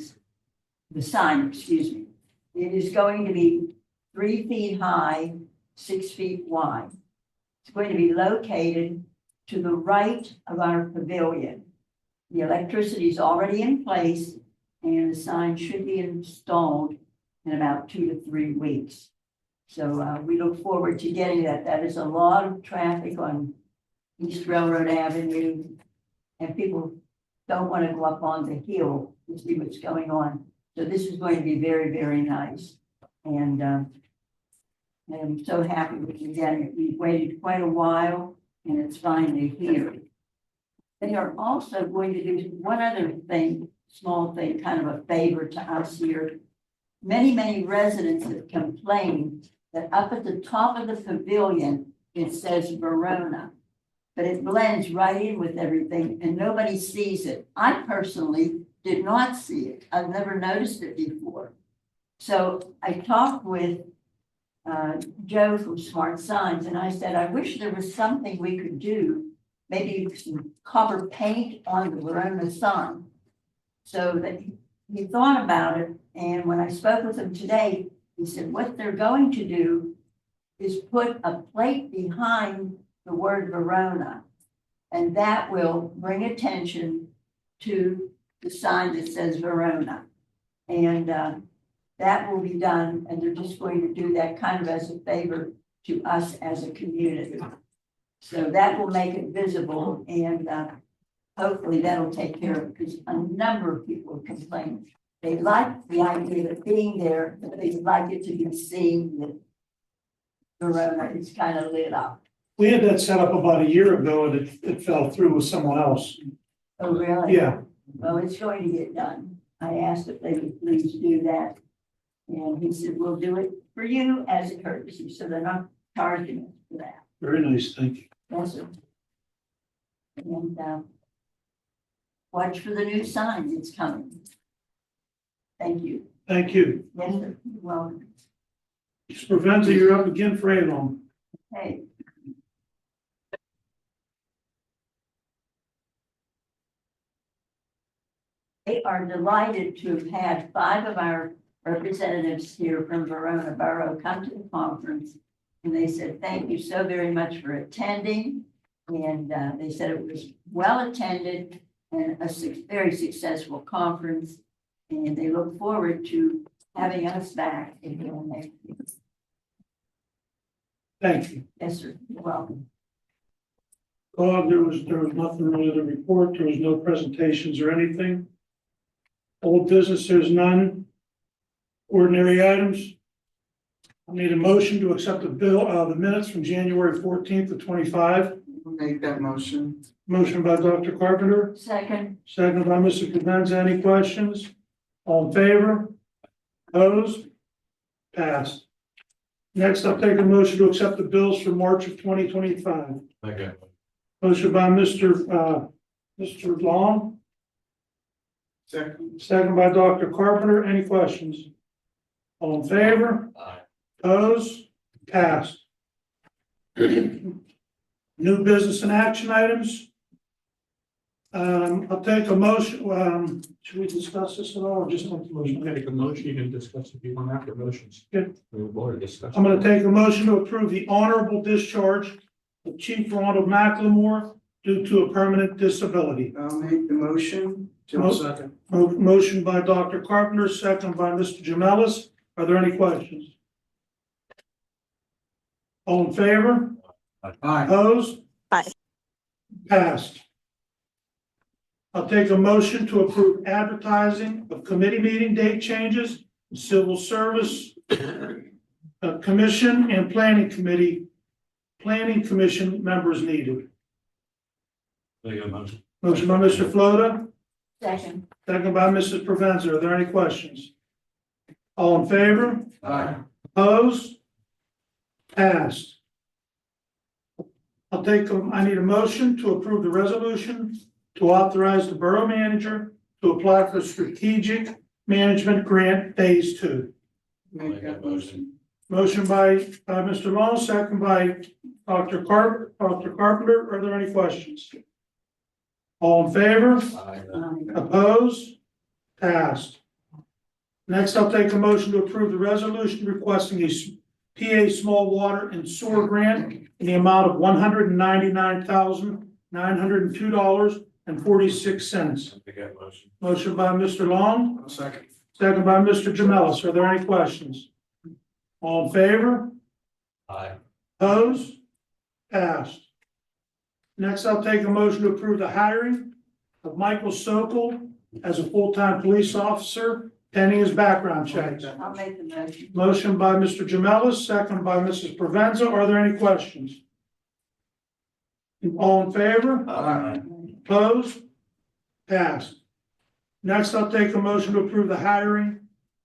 excuse me, it is going to be 3 feet high, 6 feet wide. It's going to be located to the right of our pavilion. The electricity is already in place, and the sign should be installed in about 2 to 3 weeks. So we look forward to getting that. That is a lot of traffic on East Railroad Avenue, and people don't want to go up on the hill to see what's going on. So this is going to be very, very nice. And I'm so happy we can get it. We've waited quite a while, and it's finally here. They are also going to do one other thing, small thing, kind of a favor to us here. Many residents have complained that up at the top of the pavilion, it says Verona, but it blends right in with everything and nobody sees it. I personally did not see it. I've never noticed it before. So I talked with Joe from Smart Signs, and I said, I wish there was something we could do, maybe some copper paint on the Verona sign. So that he thought about it, and when I spoke with him today, he said what they're going to do is put a plate behind the word Verona, and that will bring attention to the sign that says Verona. And that will be done, and they're just going to do that kind of as a favor to us as a community. So that will make it visible, and hopefully that'll take care of it, because a number of people have complained. They like the idea of being there, but they like it to be seen that Verona is kind of lit up. We had that set up about a year ago, and it fell through with someone else. Oh, really? Yeah. Well, it's going to get done. I asked if they would please do that. And he said, we'll do it for you as a courtesy, so they're not charging us for that. Very nice, thank you. Yes, sir. And watch for the new sign, it's coming. Thank you. Thank you. Yes, sir. You're welcome. Mr. Provenza, you're up again for Avon. Hey. They are delighted to have had 5 of our representatives here from Verona Borough come to the conference. And they said, thank you so very much for attending. And they said it was well attended and a very successful conference. And they look forward to having us back again next year. Thank you. Yes, sir. You're welcome. There was nothing really to report. There was no presentations or anything. Old business, there's none. Ordinary items. I need a motion to accept the minutes from January 14th of 25. I'll make that motion. Motion by Dr. Carpenter, Second. second by Mr. Cadenza. Any questions? All in favor? Opposed? Passed. Next, I'll take a motion to accept the bills for March of 2025. Okay. Motion by Mr. Long, Second. second by Dr. Carpenter. Any questions? All in favor? Aye. Opposed? Passed. New business and action items. I'll take a motion, should we discuss this at all or just make the You motion? can make a motion, you can discuss if you want after motions. Good. We've already discussed. I'm gonna take a motion to approve the honorable discharge of Chief Ronald McLemore due to a permanent disability. I'll make the motion. Mo- Second. Motion by Dr. Carpenter, second by Mr. Jamelis. Are there any questions? All in favor? Aye. Opposed? Aye. Passed. I'll take a motion to approve advertising of committee meeting date changes, civil service commission and planning commission members needed. Make a motion. Motion by Mr. Floda, Second. second by Mrs. Provenza. Are there any questions? All in favor? Aye. Opposed? Passed. I need a motion to approve the resolution to authorize the borough manager to apply for strategic management grant phase 2. Make that motion. Motion by Mr. Long, second by Dr. Carpenter. Are there any questions? All in favor? Aye. Opposed? Passed. Next, I'll take a motion to approve the resolution requesting a PA small water and sewer grant in the amount of $199,902.46. Make that motion. Motion by Mr. Long, Second. second by Mr. Jamelis. Are there any questions? All in favor? Aye. Opposed? Passed. Next, I'll take a motion to approve the hiring of Michael Sokol as a full-time police officer pending his background checks. I'll make the motion. Motion by Mr. Jamelis, second by Mrs. Provenza. Are there any questions? All in favor? Aye. Opposed? Passed. Next, I'll take a motion to approve the hiring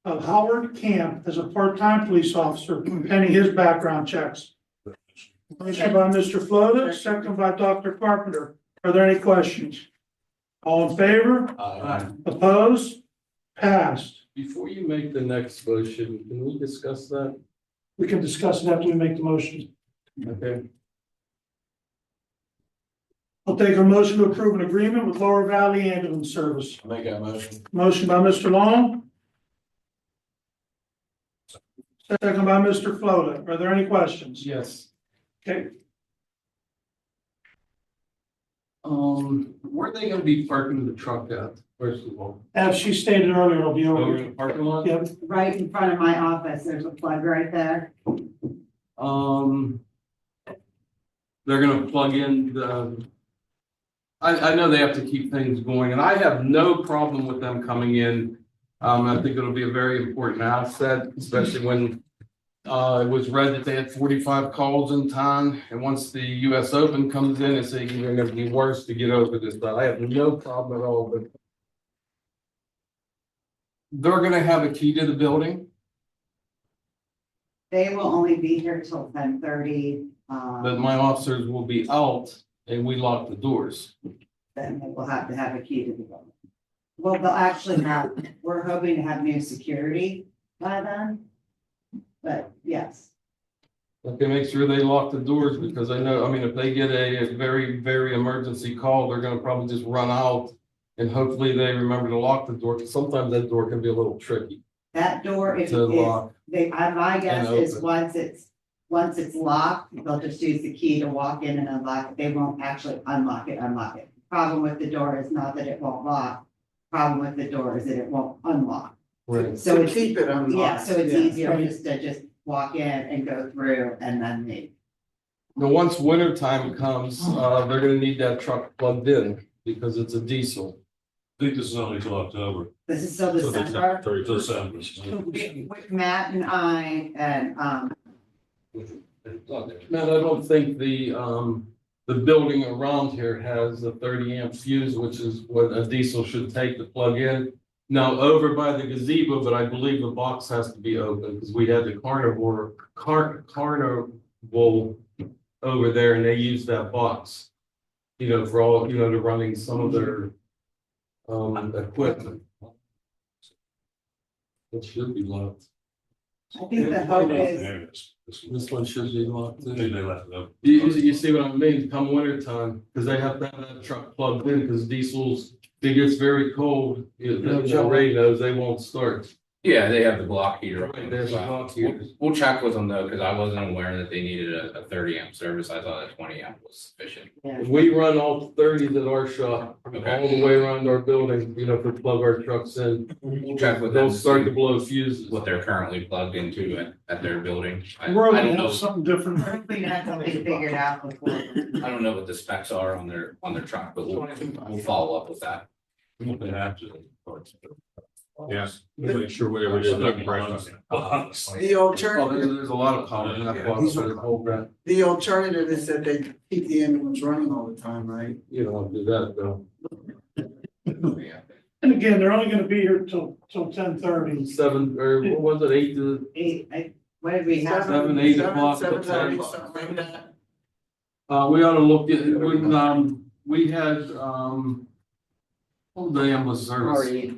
of Howard Camp as a part-time police officer pending his background checks. Motion by Mr. Floda, second by Dr. Carpenter. Are there any questions? All in favor? Aye. Opposed? Passed. Before you make the next motion, can we discuss that? We can discuss it after we make the motion. Okay. I'll take a motion to approve an agreement with Lower Valley Ambulance Service. Make that motion. Motion by Mr. Long. Second by Mr. Floda. Are there any questions? Yes. Okay, Where are they gonna be parking the truck at, first of all? as she stated earlier, it'll be Over over. in the parking lot? Yep, Right in front of my office, there's a plug right there. They're gonna plug in the. I know they have to keep things going, and I have no problem with them coming in. I think it'll be a very important asset, especially when it was read that they had 45 calls in time, and once the US Open comes in, it's even gonna be worse to get over this, but I have no problem at all, but they're gonna have a key to the building, They will only be here till 10:30. but my officers will be out and we lock the doors. Then they will have to have a key to the building. Well, they'll actually we're hoping to have new security by then. But yes, Okay, make sure they lock the doors because I know, I mean, if they get a very, very emergency call, they're gonna probably just run out. And hopefully they remember to lock the door, because sometimes that door can be a little tricky That door, if to it's, lock. my guess and is open. once it's locked, they'll just use the key to walk in and unlock it. They won't actually unlock it. Problem with the door is not that it won't lock. Problem with the door is that it won't unlock. Right. So To it's, keep it unlocked. yeah, so it's yeah. easier just to walk in and go through and then leave. Now, once winter time comes, they're gonna need that truck plugged in because it's a diesel. I think this is only till October. This is still So December. Till December. With Matt and I and, Matt, I don't think the building around here has a 30 amp fuse, which is what a diesel should take to plug in. Now, over by the gazebo, but I believe the box has to be open because we had the carnival over there and they use that box. You know, for all, you know, to running some of their equipment. It should be locked. I think the hope is, This one should be locked Maybe in. they left it up. You see what I mean? Come winter time, because they have to have that truck plugged in, because diesels, if it gets very cold, Ray knows they won't start. Yeah, they have the block heater. Right, there's a block heater. We'll check with them though, because I wasn't aware that they needed a 30 amp service. I thought a 20 amp was sufficient. yeah. We run all 30s at our shop, all Okay. the way around our building, you know, to plug our trucks in. We'll check with them They'll to start to see blow fuses. what they're currently plugged into at their building. I We're don't gonna know, have something different. We'd have something figured out before. I don't know what the specs are on their truck, but we'll follow up with that. They have to. Yes, make sure whatever it is. Box. The Oh, alternative, there's a lot of power in that box for the whole brand. the alternative is that they keep the ambulance running all the time, right? You don't want to do that though. Yeah. And again, they're only gonna be here till 10:30. 7, or what was it, 8 to, What did we have? 7, 8 o'clock to 7:30, 10. something like that. We ought to look at, we had, what the ambulance service,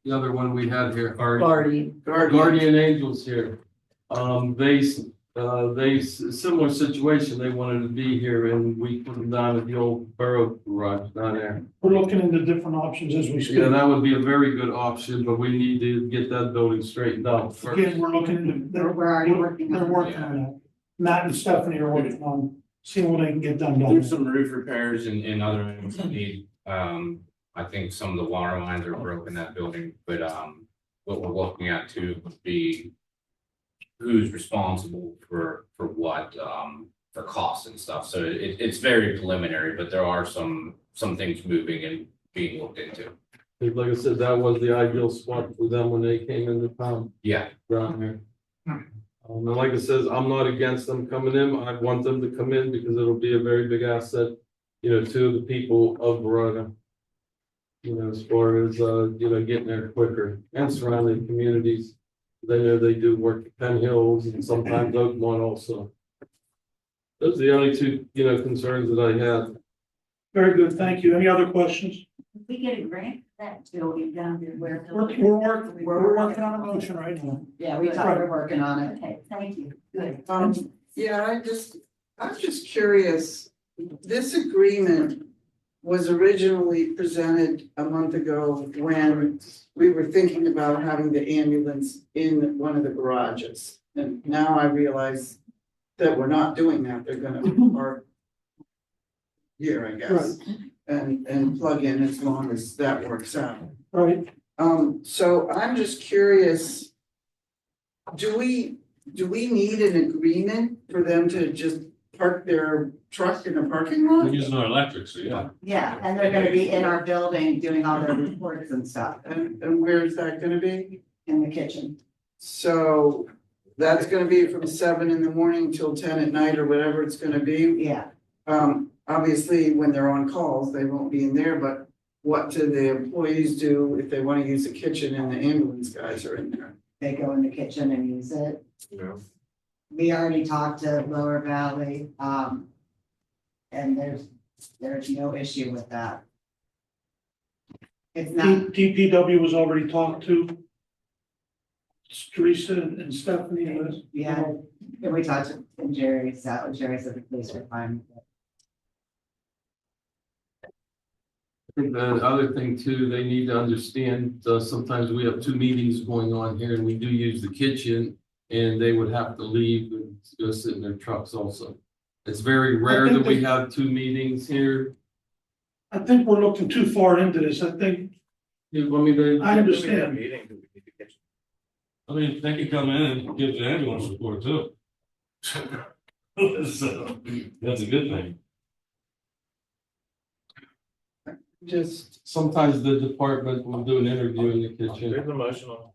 the other one we had here, our Guardian Angels here. Similar situation, they wanted to be here and we put them down at the old borough garage down there. We're looking into different options as we speak. Yeah, that would be a very good option, but we need to get that building straightened out first. Again, we're looking into, We're already working on they're it. working on that. Matt and Stephanie are working on seeing what they can get done. There's some roof repairs and other items that need, I think some of the water lines are broken in that building, but, what we're looking at too would be who's responsible for what, for costs and stuff. So it's very preliminary, but there are some things moving and being looked into. Like I said, that was the ideal spot for them when they came into town Yeah, down here. And like I says, I'm not against them coming in. I want them to come in because it'll be a very big asset, you know, to the people of Verona. You know, as far as, getting there quicker and surrounding communities. They know they do work at Penn Hills and sometimes Oakmont also. Those are the only two, concerns that I had. Very good, thank you. Any other questions? If we get a grant for that building down there where. We're working on a motion right now. Yeah, we're working on it. Okay, thank you, good. Yeah, I'm just curious, this agreement was originally presented a month ago when we were thinking about having the ambulance in one of the garages. And now I realize that we're not doing that, they're gonna park here, I guess, and plug in as long as that works out. Right, So I'm just curious, do we need an agreement for them to just park their truck in a parking We're lot? using our electric, so yeah. Yeah, and they're gonna be in our building doing all their reports and stuff And where's that gonna be? in the kitchen. So that's gonna be from 7 in the morning till 10 at night or whatever it's gonna be. Yeah, Obviously, when they're on calls, they won't be in there, but what do the employees do if they wanna use the kitchen and the ambulance guys are in there? they go in the kitchen and use it. Yeah. We already talked to Lower Valley, and there's no issue with that. It's not, DPW was already talked to. Teresa and Stephanie and us. Yeah, and we talked to Jerry, so Jerry said the police were fine. I think the other thing too, they need to understand, sometimes we have two meetings going on here and we do use the kitchen. And they would have to leave and go sit in their trucks also. It's very rare that we have two meetings here. I think we're looking too far into this. I think, I understand. I mean, they could come in and give the ambulance report too. So, that's a good thing. Just sometimes the department will do an interview in the kitchen. There's a motion on.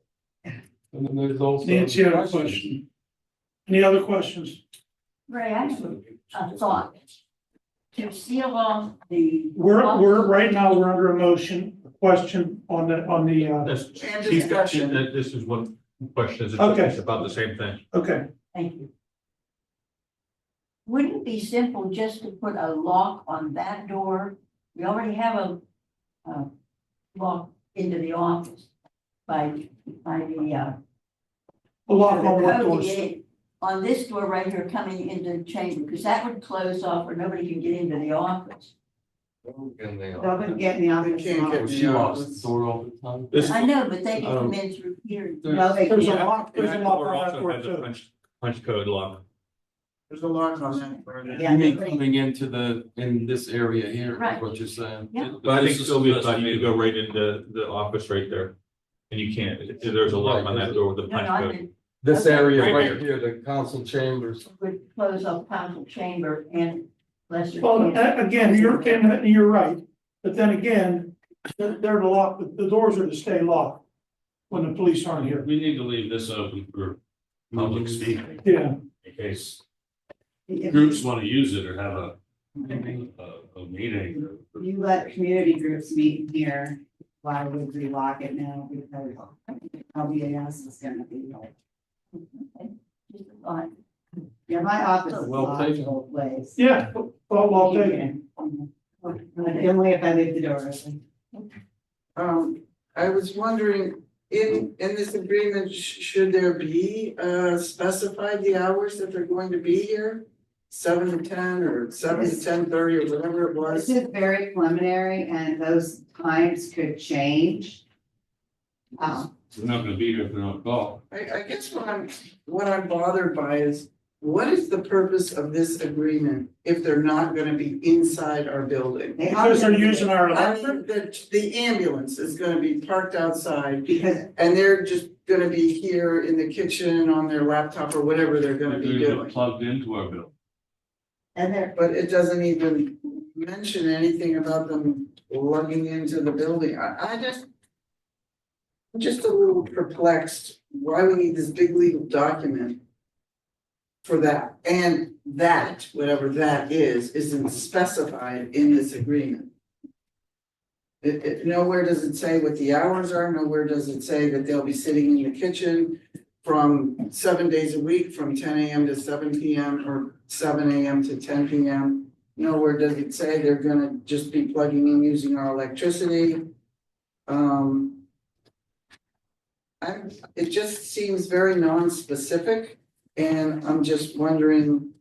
And then there's also. Nancy had a question. Any other questions? Ray, I have a thought. To seal off the. We're, right now, we're under a motion, a question on the, She's got, this is one question, Okay. it's about the same thing. okay. Thank you. Wouldn't it be simple just to put a lock on that door? We already have a lock into the office by the, A lock on the what code doors? to get in. On this door right here coming into the chamber, because that would close off or nobody can get into the office. Nobody get in the office. You can't get in She the locks office. the door all the time. This, I know, but they can come in through here. No, they There's a can't. lock, there's a that lock door on that also door has a too. punch code lock. There's a lock on that. Yeah, You mean they- coming into in this area here, is Right. what you're saying? Yeah. But I think This is Sylvia the thought you could go best right into the office right there. And you can't, there's a lock on that door with a No, punch no, I code. mean, This Okay. area Right right here, the council chambers. would close off council chamber and Lester. Well, again, you're right, but then again, they're to lock, the doors are to stay locked when the police aren't here. We need to leave this open for public speaking Yeah, in case If groups want to use it or have a meeting. you let community groups meet here, why would we lock it now? Because LBAS is gonna be like, Just a thought. yeah, my office is Well locked taken. both ways. yeah, well taken. Only if I leave the door open. I was wondering, in this agreement, should there be, specified the hours that they're going to be here? 7 to 10 or 7 to 10:30 or whatever it This was? is very preliminary and those times could change. They're not gonna be here if they're on call. I guess what I'm bothered by is, what is the purpose of this agreement if they're not gonna be inside our building? They Because they're are- using our I electric, mean, the ambulance is gonna be parked outside Because and they're just gonna be here in the kitchen on their laptop or whatever they're gonna be They're gonna doing. get plugged into our bill. and they're, But it doesn't even mention anything about them lugging into the building. I'm just a little perplexed why we need this big legal document for that. And that, whatever that is, isn't specified in this agreement. Nowhere does it say what the hours are, nowhere does it say that they'll be sitting in the kitchen from 7 days a week, from 10 AM to 7 PM or 7 AM to 10 PM. Nowhere does it say they're gonna just be plugging in using our electricity. It just seems very non-specific, and I'm just wondering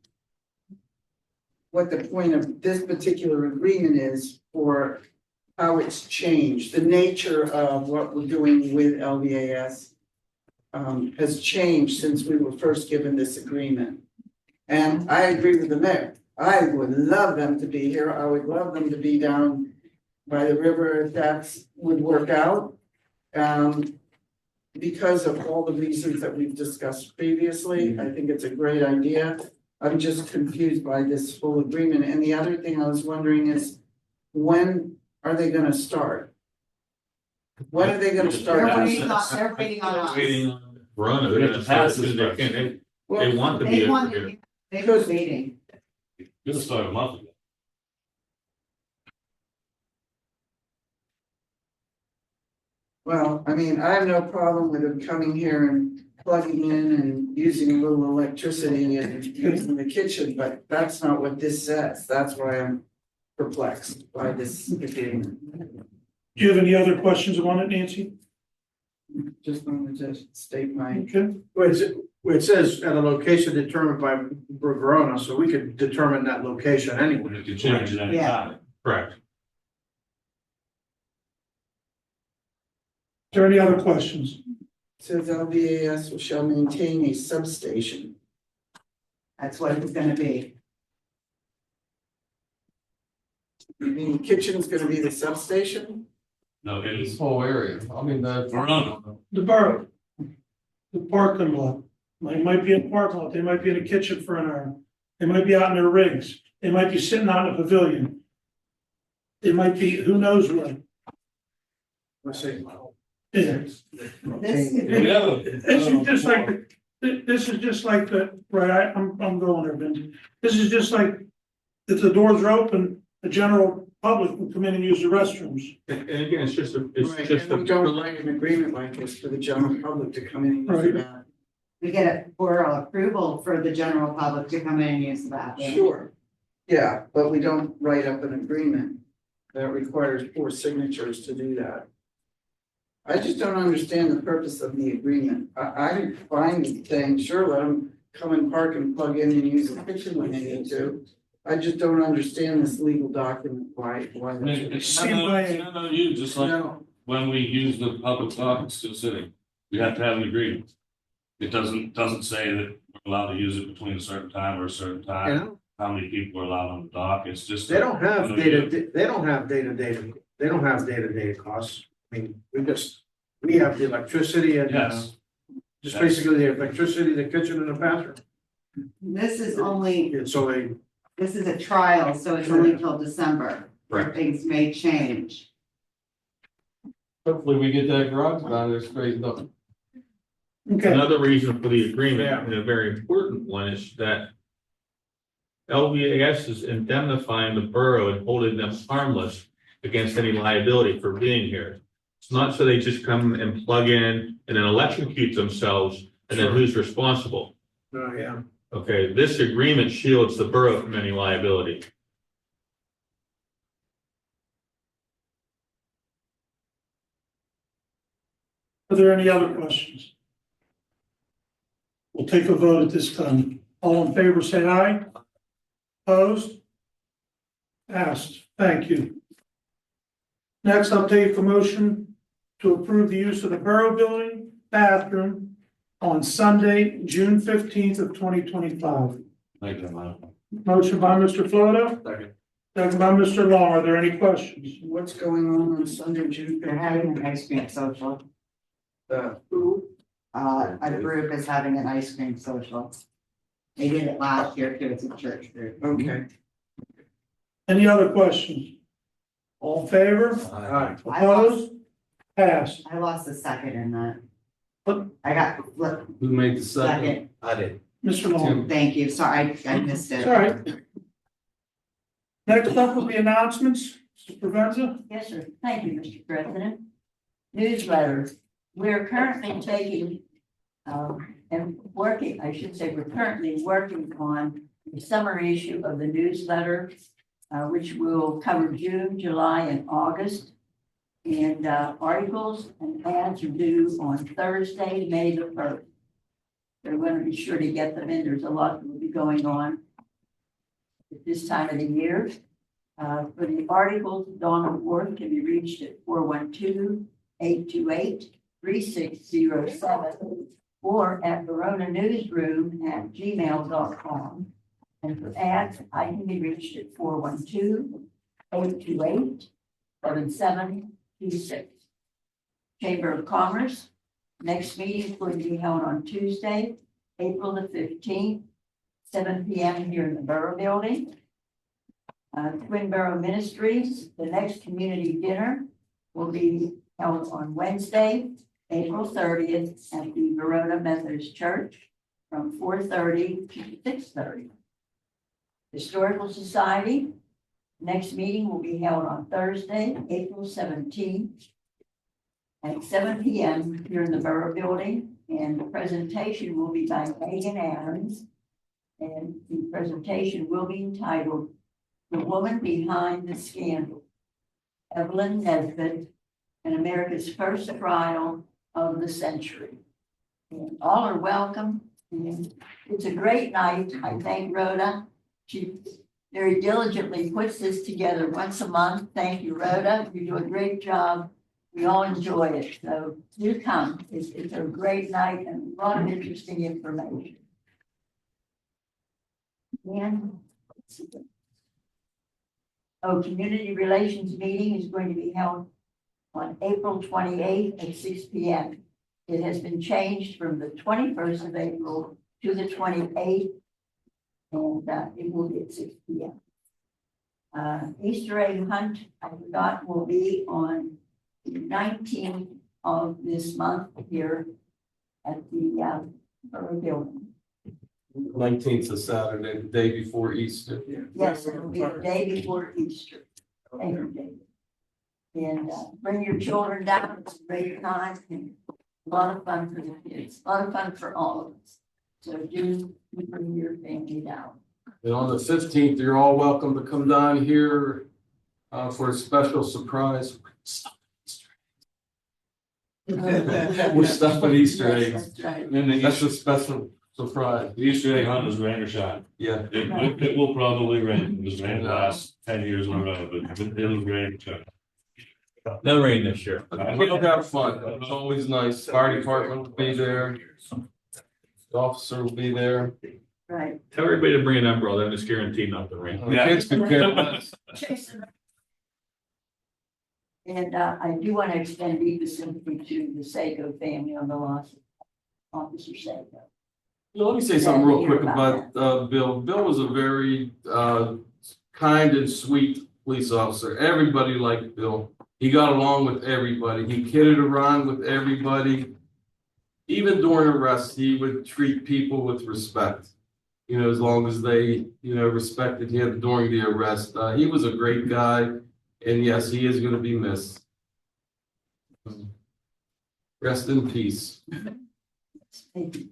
what the point of this particular agreement is for how it's changed, the nature of what we're doing with LVAS has changed since we were first given this agreement. And I agree with the mayor. I would love them to be here. I would love them to be down by the river if that's would work out. Because of all the reasons that we've discussed previously, I think it's a great idea. I'm just confused by this whole agreement. And the other thing I was wondering is, when are they gonna start? When are they gonna start? they're waiting on us. Waiting on Verona, We they're have gonna to start pass as soon as this they can. They Well, want to be They over want, here. they were waiting. Gonna start a month ago. Well, I mean, I have no problem with them coming here and plugging in and using a little electricity and using the kitchen, but that's not what this says. That's why I'm perplexed by this agreement. do you have any other questions on it, Nancy? Just wanted to state my, Okay, Well, it says at a location determined by Verona, so we could determine that location anyway. You can change it anytime. Correct. is there any other questions? says LVAS shall maintain a substation. That's what it's gonna be. You mean kitchen's gonna be the substation? No, it This is whole area, I mean, Verona. The borough, the parking lot, they might be in the parking lot, they might be in a kitchen for an hour, they might be out in their rigs, they might be sitting out in a pavilion. They might be, who knows what. Let's see. Yeah. This, Yeah. This is just like, this is just like the, right, I'm going there, Vince. This is just like, if the doors are open, the general public can come in and use the restrooms. And again, it's just a, Right, it's just and we a. don't write an agreement like this for the general public to come in and use Right. that. we get a oral approval for the general public to come in and use the bathroom. Sure. Yeah, but we don't write up an agreement that requires 4 signatures to do that. I just don't understand the purpose of the agreement. I'm fine with saying, sure, let them come and park and plug in and use the kitchen when they need to. I just don't understand this legal document, why. I mean, it's not no use, just like No, when we use the public dock in Steel City, we have to have an agreement. It doesn't say that we're allowed to use it between a certain time or a certain time, Yeah, how many people are allowed on the dock, it's just. they don't have they don't have day-to-day costs. I mean, we have the electricity and, Yes. just basically the electricity, the kitchen and the bathroom. This is only, And so this is a trial, so it's only till December, where Right. things may change. hopefully we get that garage down there straightened up. Okay, Another reason for the agreement, Yeah. and a very important one, is that LVAS is indemnifying the borough and holding them harmless against any liability for being here. It's not so they just come and plug in and then electrocute themselves, and then Sure. who's responsible? yeah. Okay, this agreement shields the borough from any liability. are there any other questions? We'll take a vote at this time. All in favor, say aye. Opposed? Passed. Thank you. Next, I'll take a motion to approve the use of the Borough Building bathroom on Sunday, June 15th of 2025. Thank you, man. Motion by Mr. Floto, Second. second by Mr. Long. Are there any questions? what's going on Sunday, June? They're having an ice cream social. Who? A group is having an ice cream social. They did it last year too, it's a church group. Okay. Any other questions? All in favor? Aye. Opposed? Passed. I lost a second in that. What? I got, look, Who made the second? second, I did. Mr. Long. thank you, sorry, I missed it. It's all right. Next up will be announcements. Mr. Provenza? Yes, sir. Thank you, Mr. President. Newsletters. We're currently taking, and working, I should say, we're currently working on the summer issue of the newsletter, which will cover June, July, and August. And articles and ads are due on Thursday, May the 1st. They're going to be sure to get them in. There's a lot that will be going on at this time of the year. For the articles, Donna Worth can be reached at 412-828-3607 or at veronanewsroom@gmail.com. And for ads, I can be reached at 412-828-7726. Chamber of Commerce, next meeting is going to be held on Tuesday, April the 15th, 7 p.m. here in the Borough Building. Twin Borough Ministries, the next community dinner will be held on Wednesday, April 30th at the Verona Methodist Church from 4:30 to 6:30. Historical Society, next meeting will be held on Thursday, April 17th at 7 p.m. here in the Borough Building, and the presentation will be by Megan Adams. And the presentation will be entitled "The Woman Behind the Scandal, Evelyn Nesbitt, and America's First Trial of the century. And all are welcome, and it's a great night. I thank Rhoda. She very diligently puts this together once a month. Thank you, Rhoda. You do a great job. We all enjoy it, so do come. It's a great night and a lot of interesting information. And community relations meeting is going to be held on April 28th at 6 p.m. It has been changed from the 21st of April to the 28th, and it will be at 6 p.m. Easter egg hunt, I forgot, will be on the 19th of this month here at the Borough Building. 19th is Saturday, the day before Easter. Yes, it'll be the day before Easter. Thank you, David. And bring your children down. It's a great time and a lot of fun for the kids, a lot of fun for all of us. So do bring your family down. And on the 15th, you're all welcome to come down here for a special surprise. We're stuffing Easter eggs. That's right. And That's a special surprise. the Easter egg hunt is rain or shine. Yeah. It will probably rain. It was rained the last 10 years in a row, but it'll rain or shine. No rain this year. We'll have fun. It's always nice. Fire department will be there. The officer will be there. Right. Tell everybody to bring an umbrella, and it's guaranteed not to rain. The kids can care. Jason. And I do want to extend deepest sympathy to the Seiko family on the loss of Officer Seiko. Let me say something real quick about Bill. Bill was a very kind and sweet police officer. Everybody liked Bill. He got along with everybody. He kidded around with everybody. Even during arrests, he would treat people with respect. You know, as long as they, respected him during the arrest. He was a great guy, and yes, he is going to be missed. Rest in peace. Thank you.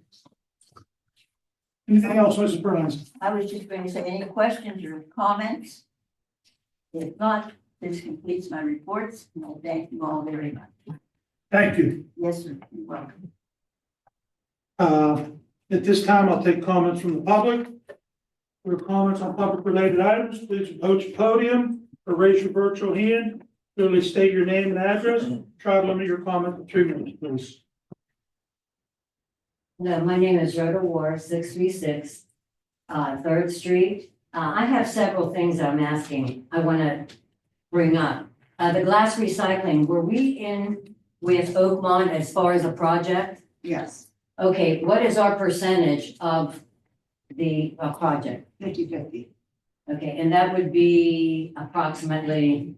Anything else, Mrs. Burns? I was just going to say, any questions or comments? If not, this completes my reports, and I thank you all very much. Thank you. Yes, sir. You're welcome. At this time, I'll take comments from the public. For comments on public related items, please approach the podium or raise your virtual hand. Clearly state your name and address. Try to limit your comment to 3 minutes, please. No, my name is Rhoda Ward, 636 3rd Street. I have several things I'm asking, I want to bring up. The glass recycling, were we in with Oakmont as far as a project? Yes, Okay, what is our percentage of the project? 50/50. Okay, and that would be approximately,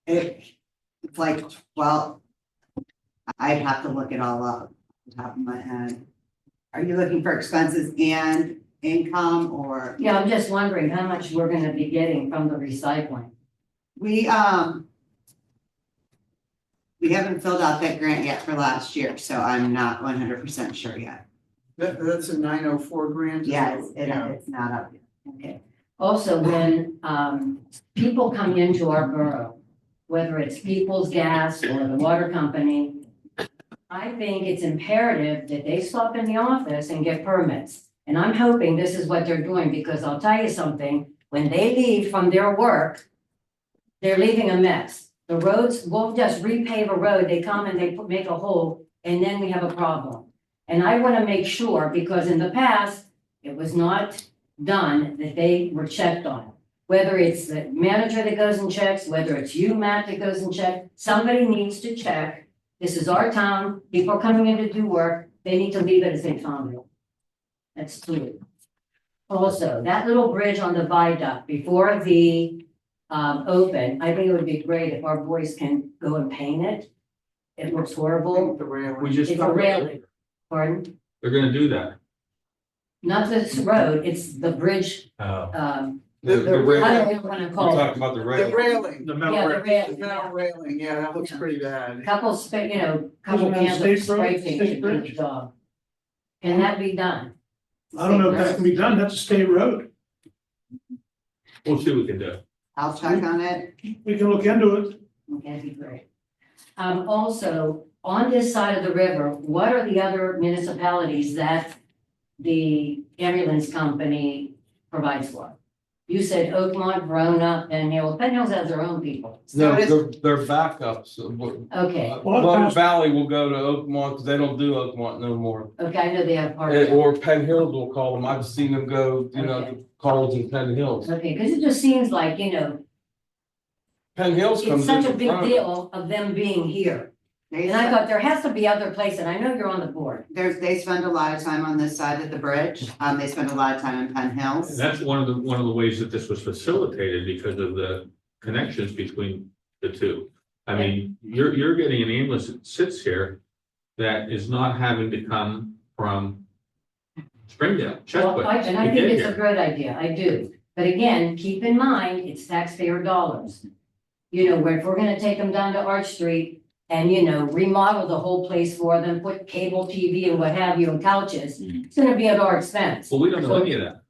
It's like, well, I'd have to look it all up off the top of my head. Are you looking for expenses and income or? yeah, I'm just wondering how much we're gonna be getting from the recycling. We haven't filled out that grant yet for last year, so I'm not 100% sure yet. That's a 904 grant. Yes, it's not up yet. Okay. Also, when people come into our borough, whether it's People's Gas or the water company, I think it's imperative that they stop in the office and get permits. And I'm hoping this is what they're doing, because I'll tell you something, when they leave from their work, they're leaving a mess. The roads, we'll just repave a road, they come and they make a hole, and then we have a problem. And I want to make sure, because in the past, it was not done, that they were checked on. Whether it's the manager that goes and checks, whether it's you, Matt, that goes and checks, somebody needs to check. This is our town, people are coming in to do work, they need to leave it as they found it. That's clear. Also, that little bridge on the viaduct before the open, I think it would be great if our boys can go and paint it. It looks horrible. The railing. We just. It's a railing. Pardon? They're gonna do that. Not this road, it's the bridge, The I don't railing. know what to We're call it. talking about the The railing. railing, The Yeah, metal. the the railing, metal yeah. railing, yeah, that looks pretty bad. Couple, couple Isn't that cans of state spray road, paint state should do the bridge? job. Can that be done? I don't know if that can be done. That's a state road. We'll see what we can do. I'll check on it. We can look into it. Okay, that'd be great. Also, on this side of the river, what are the other municipalities that the ambulance company provides for? You said Oakmont, Verona, Penn Hills. Penn Hills has their own people. No, they're backups. Okay, Lower Valley will go to Oakmont because they don't do Oakmont no more. okay, I know they have part of Or Penn Hills will call them. I've seen them go, Okay. to calls in Penn Hills. Okay, because it just seems like, Penn Hills it's comes such a in big front. deal of them being here. They, And I thought there has to be other places. I know you're on the board. they spend a lot of time on this side of the bridge. They spend a lot of time in Penn And Hills. that's one of the ways that this was facilitated because of the connections between the two. I mean, you're getting an ambulance that sits here that is not having to come from Springdale, Well, Cheswick. and I to think get it's a here. great idea. I do. But again, keep in mind, it's taxpayer dollars. If we're gonna take them down to Arch Street and, remodel the whole place for them, put cable TV and what have you and couches, it's gonna be at our expense. Well, we don't know So- any of that.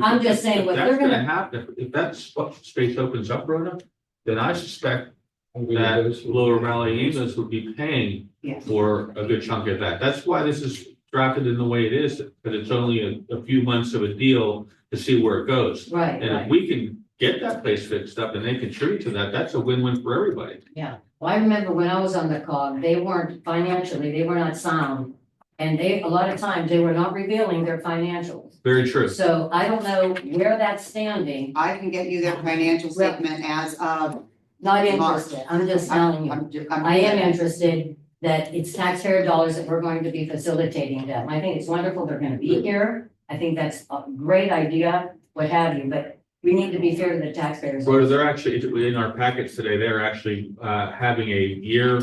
I'm just saying, If what that's they're gonna gonna- happen, if that space opens up, Rhoda, then I suspect I'm gonna that go to- Lower Valley ambulance would be paying Yes. for a good chunk of that. That's why this is drafted in the way it is, but it's only a few months of a deal to see where it goes. Right, And if right. we can get that place fixed up and they contribute to that, that's a win-win for everybody. Yeah. Well, I remember when I was on the COG, they weren't financially, they were not sound. And a lot of times, they were not revealing their financials. Very true. So I don't know where that's standing. I can get you their financial statement as of. Not interested. I'm just telling you. I am interested that it's taxpayer dollars that we're going to be facilitating them. I think it's wonderful they're gonna be here. I think that's a great idea, what have you, but we need to be fair to the taxpayers. Rhoda, they're actually, in our packets today, they're actually having a year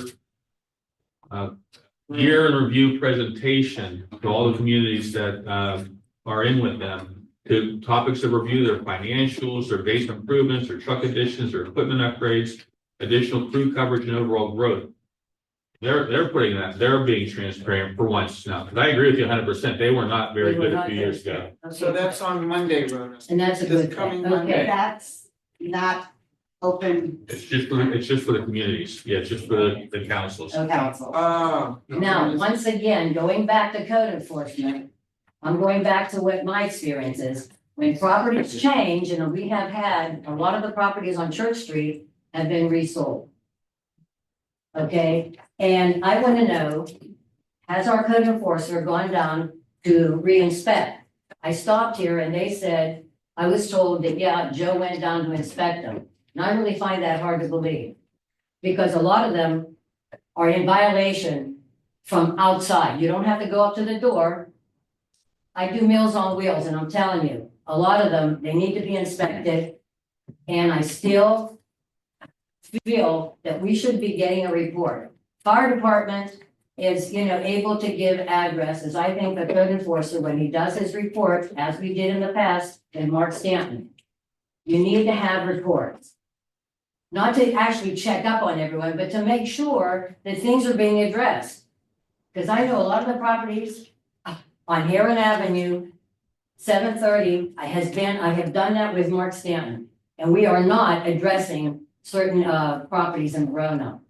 in review presentation to all the communities that are in with them, to topics of review, their financials, their base improvements, their truck additions, their equipment upgrades, additional crew coverage and overall growth. They're putting that, they're being transparent for once now, because I agree with you 100%. They were not very They were good a not few years ago. Okay. So that's on Monday, Rhoda. And that's a This good thing. coming Okay. Monday. That's not open It's just for the communities. Yeah, it's just for the councils. Okay. council. Oh. Now, once again, going back to code enforcement, I'm going back to what my experience is. When properties change, and we have had, a lot of the properties on Church Street have been resold. Okay, and I want to know, has our code enforcer gone down to re-inspect? I stopped here and they said, I was told that, yeah, Joe went down to inspect them. And I really find that hard to believe. Because a lot of them are in violation from outside. You don't have to go up to the door. I do Meals on Wheels and I'm telling you, a lot of them, they need to be inspected. And I still feel that we should be getting a report. Fire department is, able to give addresses. I think the code enforcer, when he does his report, as we did in the past, and Mark Stanton, you need to have reports. Not to actually check up on everyone, but to make sure that things are being addressed. Because I know a lot of the properties on Heron Avenue, 730, I have done that with Mark Stanton. And we are not addressing certain properties in Verona.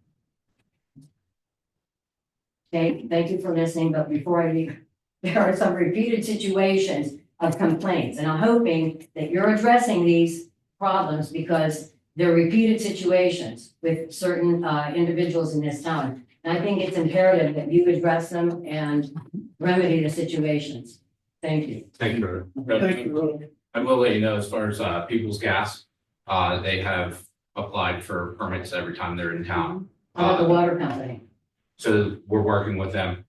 Okay, thank you for listening, but before I leave, there are some repeated situations of complaints, and I'm hoping that you're addressing these problems because they're repeated situations with certain individuals in this town. And I think it's imperative that you address them and remedy the situations. Thank you. Thank you, Rhoda. Thank you, Rhoda. I will let you know, as far as People's Gas, they have applied for permits every time they're in town. How about the water company? So we're working with them.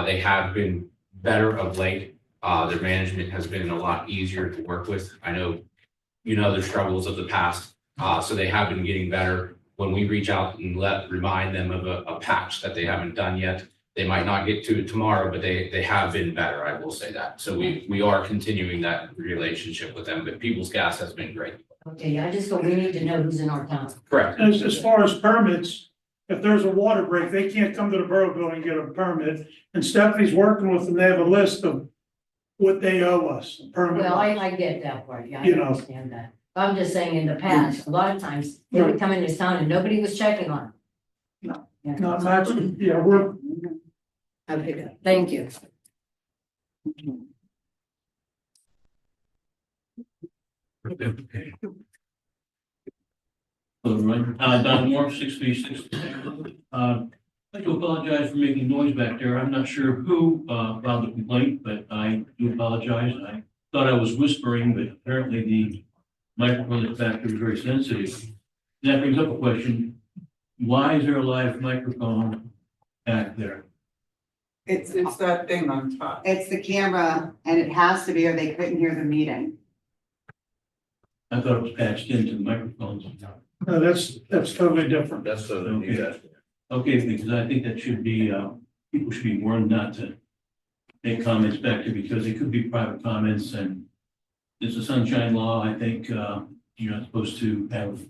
They have been better of late. Their management has been a lot easier to work with. I know, the struggles of the past. So they have been getting better. When we reach out and remind them of a patch that they haven't done yet, they might not get to it tomorrow, but they have been better. I will say that. So we are continuing that relationship with them, but People's Gas has been great. Okay, I just thought we need to know who's in our town. Correct. As far as permits, if there's a water break, they can't come to the borough building and get a permit. And Stephanie's working with them, they have a list of what they owe us, a permit. Well, I get that part, yeah, I You know. understand that. I'm just saying in the past, a lot of times, they would come in this town and nobody was checking on them. No. not maximum, yeah, we're, Thank you. Hello, everyone. Don Moore, 636. I'd like to apologize for making noise back there. I'm not sure who filed the complaint, but I do apologize. I thought I was whispering, but apparently the microphone that's back there is very sensitive. That brings up a question. Why is there a live microphone back there? It's that thing on top. It's the camera and it has to be or they couldn't hear the meeting. I thought it was patched into the microphones. no, that's totally different. That's so that you guys. Okay, because I think that should be, people should be warned not to make comments back there because it could be private comments and it's a sunshine law. I think, you're not supposed to have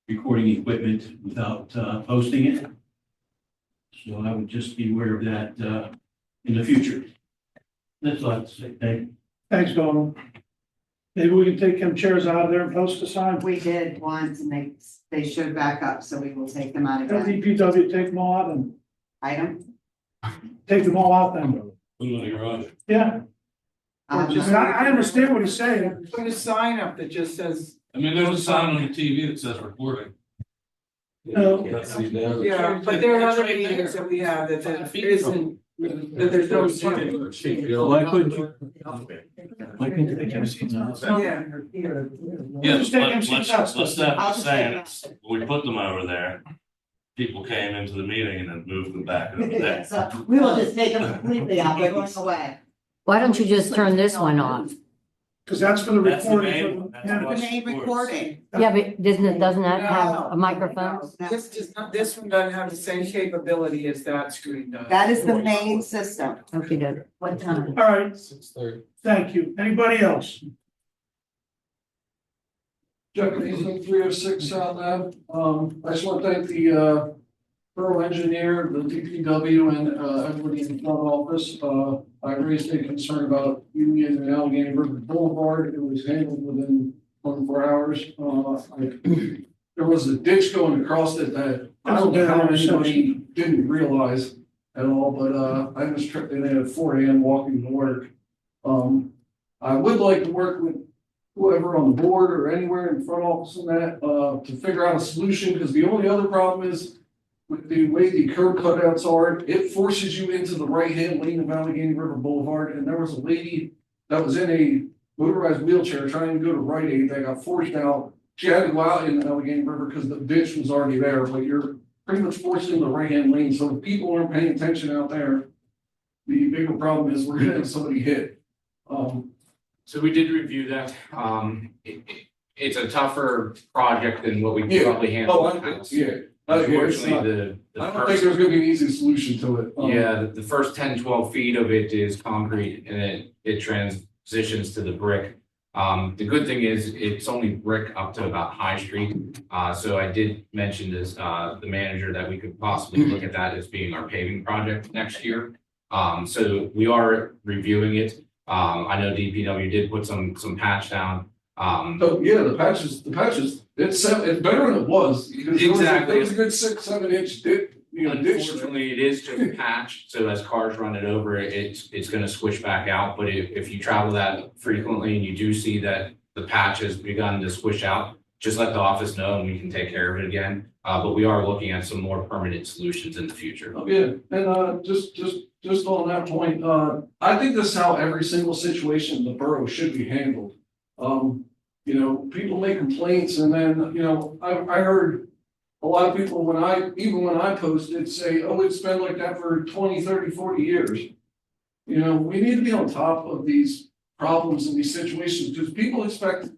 recording equipment without, posting it. So I would just be aware of that, in the future. That's all I have to say. Thank you. Thanks, Donald. Maybe we can take them chairs out of there and post a sign. We did once and they showed back up, so we will take them out Have again. DPW take them all out and Item? take them all out then. Put them in the garage. Yeah, I understand what he's saying. Put a sign up that just says, I mean, there's a sign on the TV that says recording. No. yeah, but there are other meetings that we have that there isn't, that there's no sign. Why couldn't you? Why couldn't they have seen that? Yeah. Yeah, Just take them let's seats out. I'll just saying, take it's- we put them over there. People came into the meeting and then moved them back over there. So we will just take them completely out, they're going away. Why don't you just turn this one off? Because that's for the That's the recording. main- that's Yeah. The main recording. Yeah, but doesn't that have a microphone? This does not, this one doesn't have the same capability as that screen does. That is the main system. Okay, good. What time? All right, 6:30. thank you. Anybody else? Jeff Mason, 306 South Ave. I just want to thank the borough engineer, the DPW, and everybody in the front office. I raised a concern about Union and Allegheny River Boulevard. It was handled within 24 hours. There was a ditch going across it that I don't know how anybody didn't realize at all, but I was tripping in at 4 a.m. walking to work. I would like to work with whoever on the board or anywhere in front office and that, to figure out a solution, because the only other problem is with the way the curb cutouts are, it forces you into the right-hand lane of Allegheny River Boulevard, and there was a lady that was in a motorized wheelchair trying to go to Rite Aid that got forced out. She had to go out in Allegheny River because the ditch was already there, but you're pretty much forced into the right-hand lane, so if people aren't paying attention out there, the bigger problem is we're gonna have somebody hit. So we did review that. It's a tougher project than what we Yeah. probably handled. in the past. Unfortunately, I don't think there's gonna be an easy solution to it. Yeah, the first 10, 12 feet of it is concrete and it transitions to the brick. The good thing is it's only brick up to about High Street. So I did mention this, the manager, that we could possibly look at that as being our paving project next year. So we are reviewing it. I know DPW did put some patch down. Oh, yeah, the patches, it's better than it was. Because Exactly. It was a good 6-7 inch ditch. Unfortunately, it is just patched, so as cars run it over, it's gonna squish back out, but if you travel that frequently and you do see that the patch has begun to squish out, just let the office know and we can take care of it again. But we are looking at some more permanent solutions in the future. Oh, yeah, and just on that point, I think this is how every single situation in the borough should be handled. You know, people make complaints and then, you know, I heard a lot of people when I posted say, oh, it's been like that for 20, 30, 40 years. You know, we need to be on top of these problems and these situations because people expect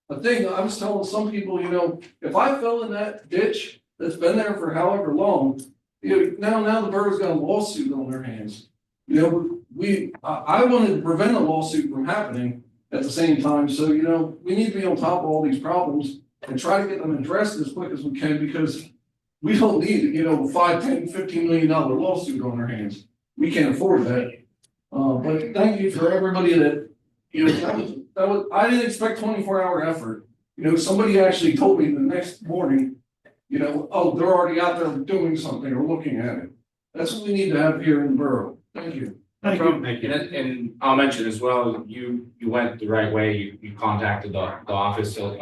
a thing. I was telling some people, you know, if I fell in that ditch that's been there for however long, you know, now the borough's got a lawsuit on their hands. You know, I wanted to prevent a lawsuit from happening at the same time. So, you know, we need to be on top of all these problems and try to get them addressed as quick as we can because we don't need, you know, $5, $10, $15 million lawsuit on our hands. We can't afford that. But thank you for everybody that, you know, I didn't expect 24-hour effort. You know, somebody actually told me the next morning, you know, oh, they're already out there doing something or looking at it. That's what we need to have here in borough. Thank you. Thank you. Thank you. And I'll mention as well, you went the right way, you contacted the office, so,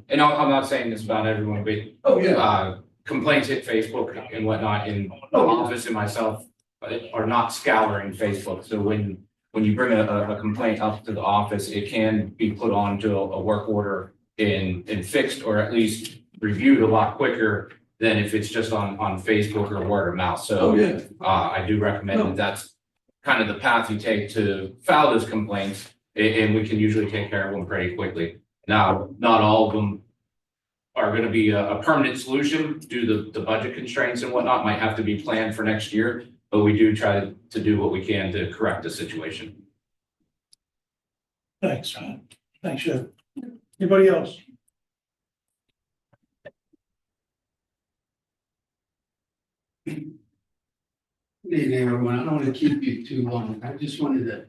and I'm not saying this about everyone, but Oh, yeah. complaints hit Facebook and whatnot, and the office and myself are not scouring Facebook, so when you bring a complaint up to the office, it can be put onto a work order and fixed, or at least reviewed a lot quicker than if it's just on Facebook or word of mouth, so. Oh, yeah. I do recommend that that's kind of the path you take to file those complaints, and we can usually take care of them pretty quickly. Now, not all of them are gonna be a permanent solution due to the budget constraints and whatnot, might have to be planned for next year, but we do try to do what we can to correct the situation. Thanks, thanks, Jeff. Anybody else? Good evening, everyone. I don't want to keep you too long. I just wanted to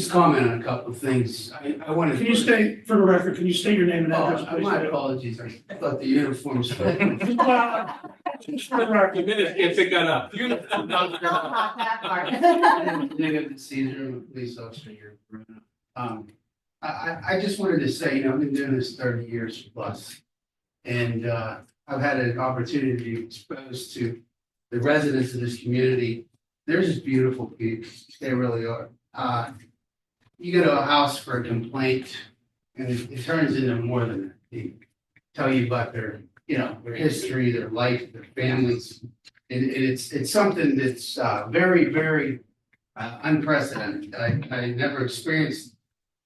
comment on a couple of things. I wanted. Can you state, for the record, can you state your name and address, please? My apologies. I thought the uniforms. For the record. Can't pick that up. Negative Caesar, I'm a police officer here. I just wanted to say, I've been doing this 30 years plus. And I've had an opportunity to be exposed to the residents of this community. They're just beautiful people. They really are. You go to a house for a complaint and it turns into more than that. They tell you about their history, their life, their families. And it's something that's very, very unprecedented. I never experienced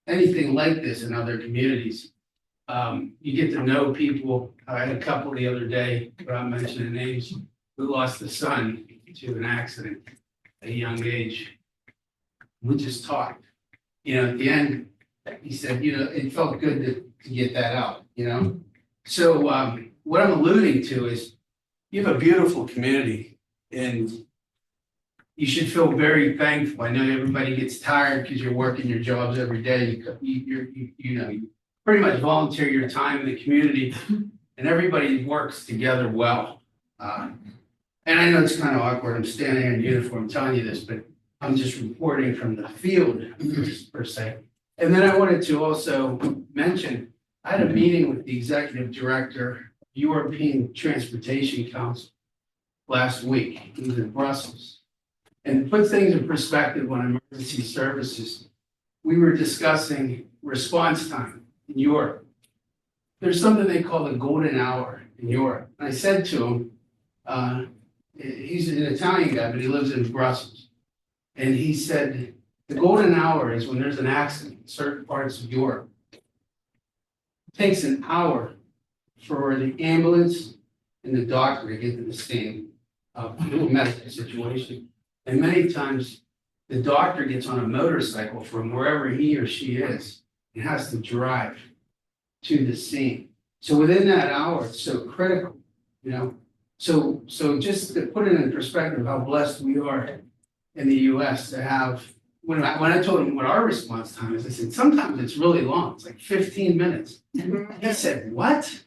anything like this in other communities. You get to know people. I had a couple the other day, without mentioning names, who lost a son to an accident at a young age. We just talked. At the end, he said, it felt good to get that out, So what I'm alluding to is you have a beautiful community and you should feel very thankful. I know everybody gets tired because you're working your jobs every day. You pretty much volunteer your time in the community and everybody works together well. And I know it's kind of awkward. I'm standing in uniform telling you this, but I'm just reporting from the field per se. And then I wanted to also mention, I had a meeting with the executive director, European Transportation Council last week. He was in Brussels. And to put things in perspective on emergency services, we were discussing response time in Europe. There's something they call the golden hour in Europe. And I said to him, he's an Italian guy, but he lives in Brussels. And he said, the golden hour is when there's an accident in certain parts of Europe. It takes an hour for the ambulance and the doctor to get to the scene of a medical situation. And many times the doctor gets on a motorcycle from wherever he or she is and has to drive to the scene. So within that hour, it's so critical, So just to put it in perspective, how blessed we are in the US to have, when I told him what our response time is, I said, sometimes it's really long. It's like 15 minutes. He said, what?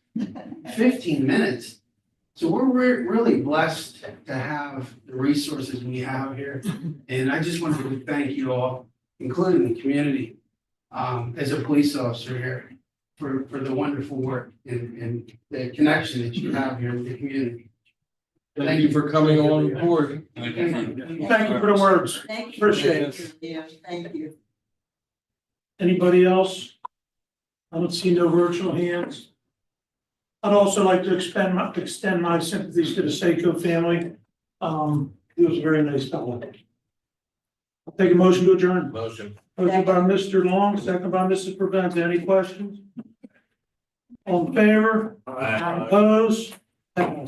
15 minutes? So we're really blessed to have the resources we have here. And I just wanted to thank you all, including the community, as a police officer here, for the wonderful work and the connection that you have here with the community. Thank you for coming on board. Thank you for the words. Thank you. Appreciate it. Thank you. Anybody else? I don't see no virtual hands. I'd also like to extend my sympathies to the Seiko family. He was a very nice fellow. I'll take a motion to adjourn. Motion. Motion by Mr. Long, second by Mrs. Prevent. Any questions? All in favor? Aye. Opposed?